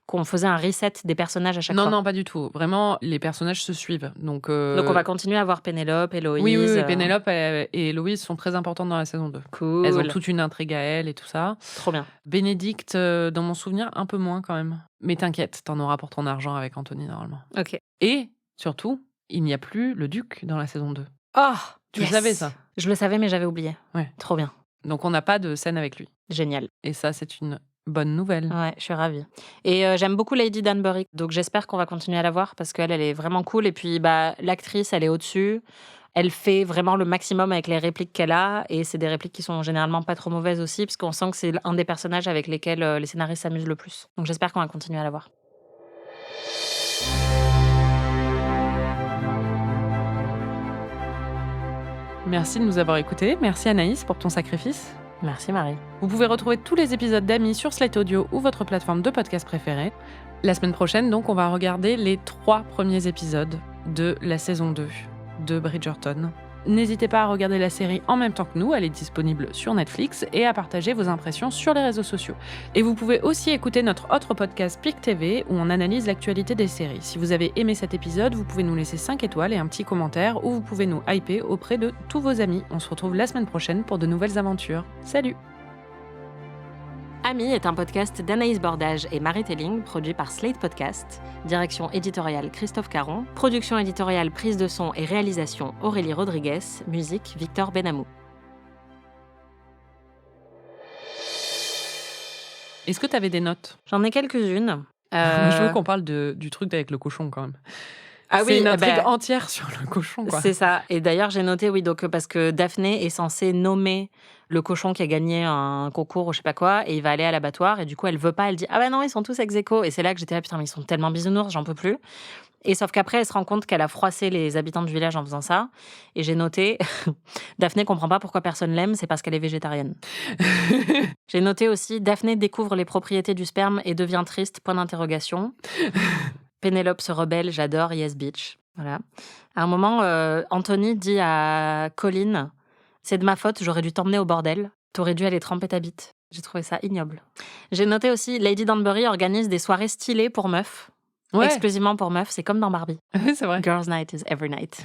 Speaker 2: qu'on faisait un reset des personnages à chaque fois.
Speaker 1: Non, pas du tout. Vraiment, les personnages se suivent. Donc
Speaker 2: on va continuer à voir Pénélope, Héloïse.
Speaker 1: Oui, Pénélope et Héloïse sont très importantes dans la saison 2.
Speaker 2: Cool.
Speaker 1: Elles ont toute une intrigue à elles et tout ça.
Speaker 2: Trop bien.
Speaker 1: Bénédicte, dans mon souvenir, un peu moins quand même. Mais t'inquiète, t'en auras pour ton argent avec Anthony, normalement.
Speaker 2: Ok.
Speaker 1: Et, surtout, il n'y a plus le duc dans la saison 2.
Speaker 2: Oh,
Speaker 1: tu le savais, ça ?
Speaker 2: Je le savais, mais j'avais oublié.
Speaker 1: Ouais.
Speaker 2: Trop bien.
Speaker 1: Donc, on n'a pas de scène avec lui.
Speaker 2: Génial.
Speaker 1: Et ça, c'est une bonne nouvelle.
Speaker 2: Ouais, je suis ravie. Et j'aime beaucoup Lady Danbury. Donc, j'espère qu'on va continuer à la voir parce qu'elle est vraiment cool. Et puis, l'actrice, elle est au-dessus. Elle fait vraiment le maximum avec les répliques qu'elle a. Et c'est des répliques qui sont généralement pas trop mauvaises aussi, parce qu'on sent que c'est un des personnages avec lesquels les scénaristes s'amusent le plus. Donc, j'espère qu'on va continuer à la voir.
Speaker 1: Merci de nous avoir écoutés. Merci Anaïs pour ton sacrifice.
Speaker 2: Merci Marie.
Speaker 1: Vous pouvez retrouver tous les épisodes d'Amis sur Slate Audio ou votre plateforme de podcast préférée. La semaine prochaine, donc, on va regarder les 3 premiers épisodes de la saison 2 de Bridgerton. N'hésitez pas à regarder la série en même temps que nous, elle est disponible sur Netflix, et à partager vos impressions sur les réseaux sociaux. Et vous pouvez aussi écouter notre autre podcast PIC TV où on analyse l'actualité des séries. Si vous avez aimé cet épisode, vous pouvez nous laisser 5 étoiles et un petit commentaire, ou vous pouvez nous hyper auprès de tous vos amis. On se retrouve la semaine prochaine pour de nouvelles aventures. Salut!
Speaker 2: Ami est un podcast d'Anaïs Bordage et Marie Telling, produit par Slate Podcast. Direction éditoriale Christophe Caron. Production éditoriale, prise de son et réalisation Aurélie Rodriguez. Musique Victor Benamou.
Speaker 1: Est-ce que tu avais des notes?
Speaker 2: J'en ai quelques-unes.
Speaker 1: Je veux qu'on parle du truc avec le cochon quand même.
Speaker 2: Ah
Speaker 1: c'est
Speaker 2: oui,
Speaker 1: une intrigue entière sur le cochon, quoi.
Speaker 2: C'est ça. Et d'ailleurs, j'ai noté, oui, donc, parce que Daphné est censée nommer le cochon qui a gagné un concours ou je sais pas quoi, et il va aller à l'abattoir, et du coup, elle veut pas, elle dit « Ah bah non, ils sont tous ex-aequo ». Et c'est là que j'étais là, putain, mais ils sont tellement bisounours, j'en peux plus. Et sauf qu'après, elle se rend compte qu'elle a froissé les habitants du village en faisant ça. Et j'ai noté, Daphné comprend pas pourquoi personne l'aime, c'est parce qu'elle est végétarienne. J'ai noté aussi, Daphné découvre les propriétés du sperme et devient triste, point d'interrogation. Pénélope se rebelle, j'adore, yes bitch. Voilà. À un moment, Anthony dit à Colin, c'est de ma faute, j'aurais dû t'emmener au bordel. T'aurais dû aller tremper ta bite. J'ai trouvé ça ignoble. J'ai noté aussi, Lady Danbury organise des soirées stylées pour meufs. Ouais. Exclusivement pour meufs, c'est comme dans Barbie.
Speaker 1: C'est vrai.
Speaker 2: Girls' night is every night.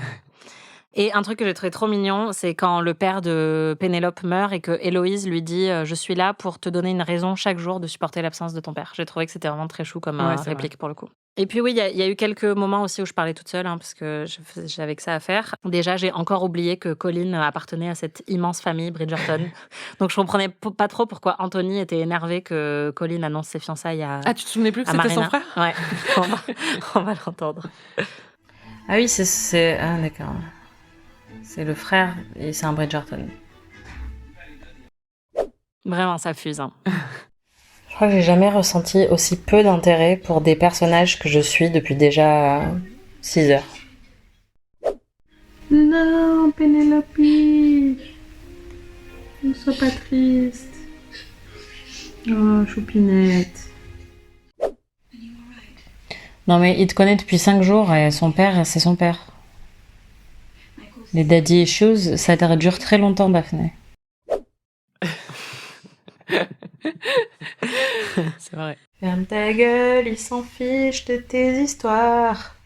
Speaker 2: Et un truc que j'ai trouvé trop mignon, c'est quand le père de Pénélope meurt et que Héloïse lui dit « Je suis là pour te donner une raison chaque jour de supporter l'absence de ton père ». J'ai trouvé que c'était vraiment très chou comme réplique vrai. Pour le coup. Et puis oui, il y a eu quelques moments aussi où je parlais toute seule, parce que j'avais que ça à faire. Déjà, j'ai encore oublié que Colin appartenait à cette immense famille Bridgerton. Donc je comprenais pas trop pourquoi Anthony était énervé que Colin annonce ses fiançailles à
Speaker 1: Ah, tu te souvenais plus que c'était son frère?
Speaker 2: Ouais, on va l'entendre.
Speaker 3: Ah oui, c'est... Ah d'accord. C'est le frère et c'est un Bridgerton.
Speaker 2: Vraiment, ça fuse.
Speaker 3: Je crois que j'ai jamais ressenti aussi peu d'intérêt pour des personnages que je suis depuis déjà 6 heures.
Speaker 1: Non, Pénélope, ne sois pas triste. Oh, choupinette.
Speaker 3: Non mais il te connaît depuis 5 jours et son père, c'est son père. Les daddy issues, ça dure très longtemps, Daphné.
Speaker 1: C'est vrai.
Speaker 3: Ferme ta gueule, il s'en fiche de tes histoires.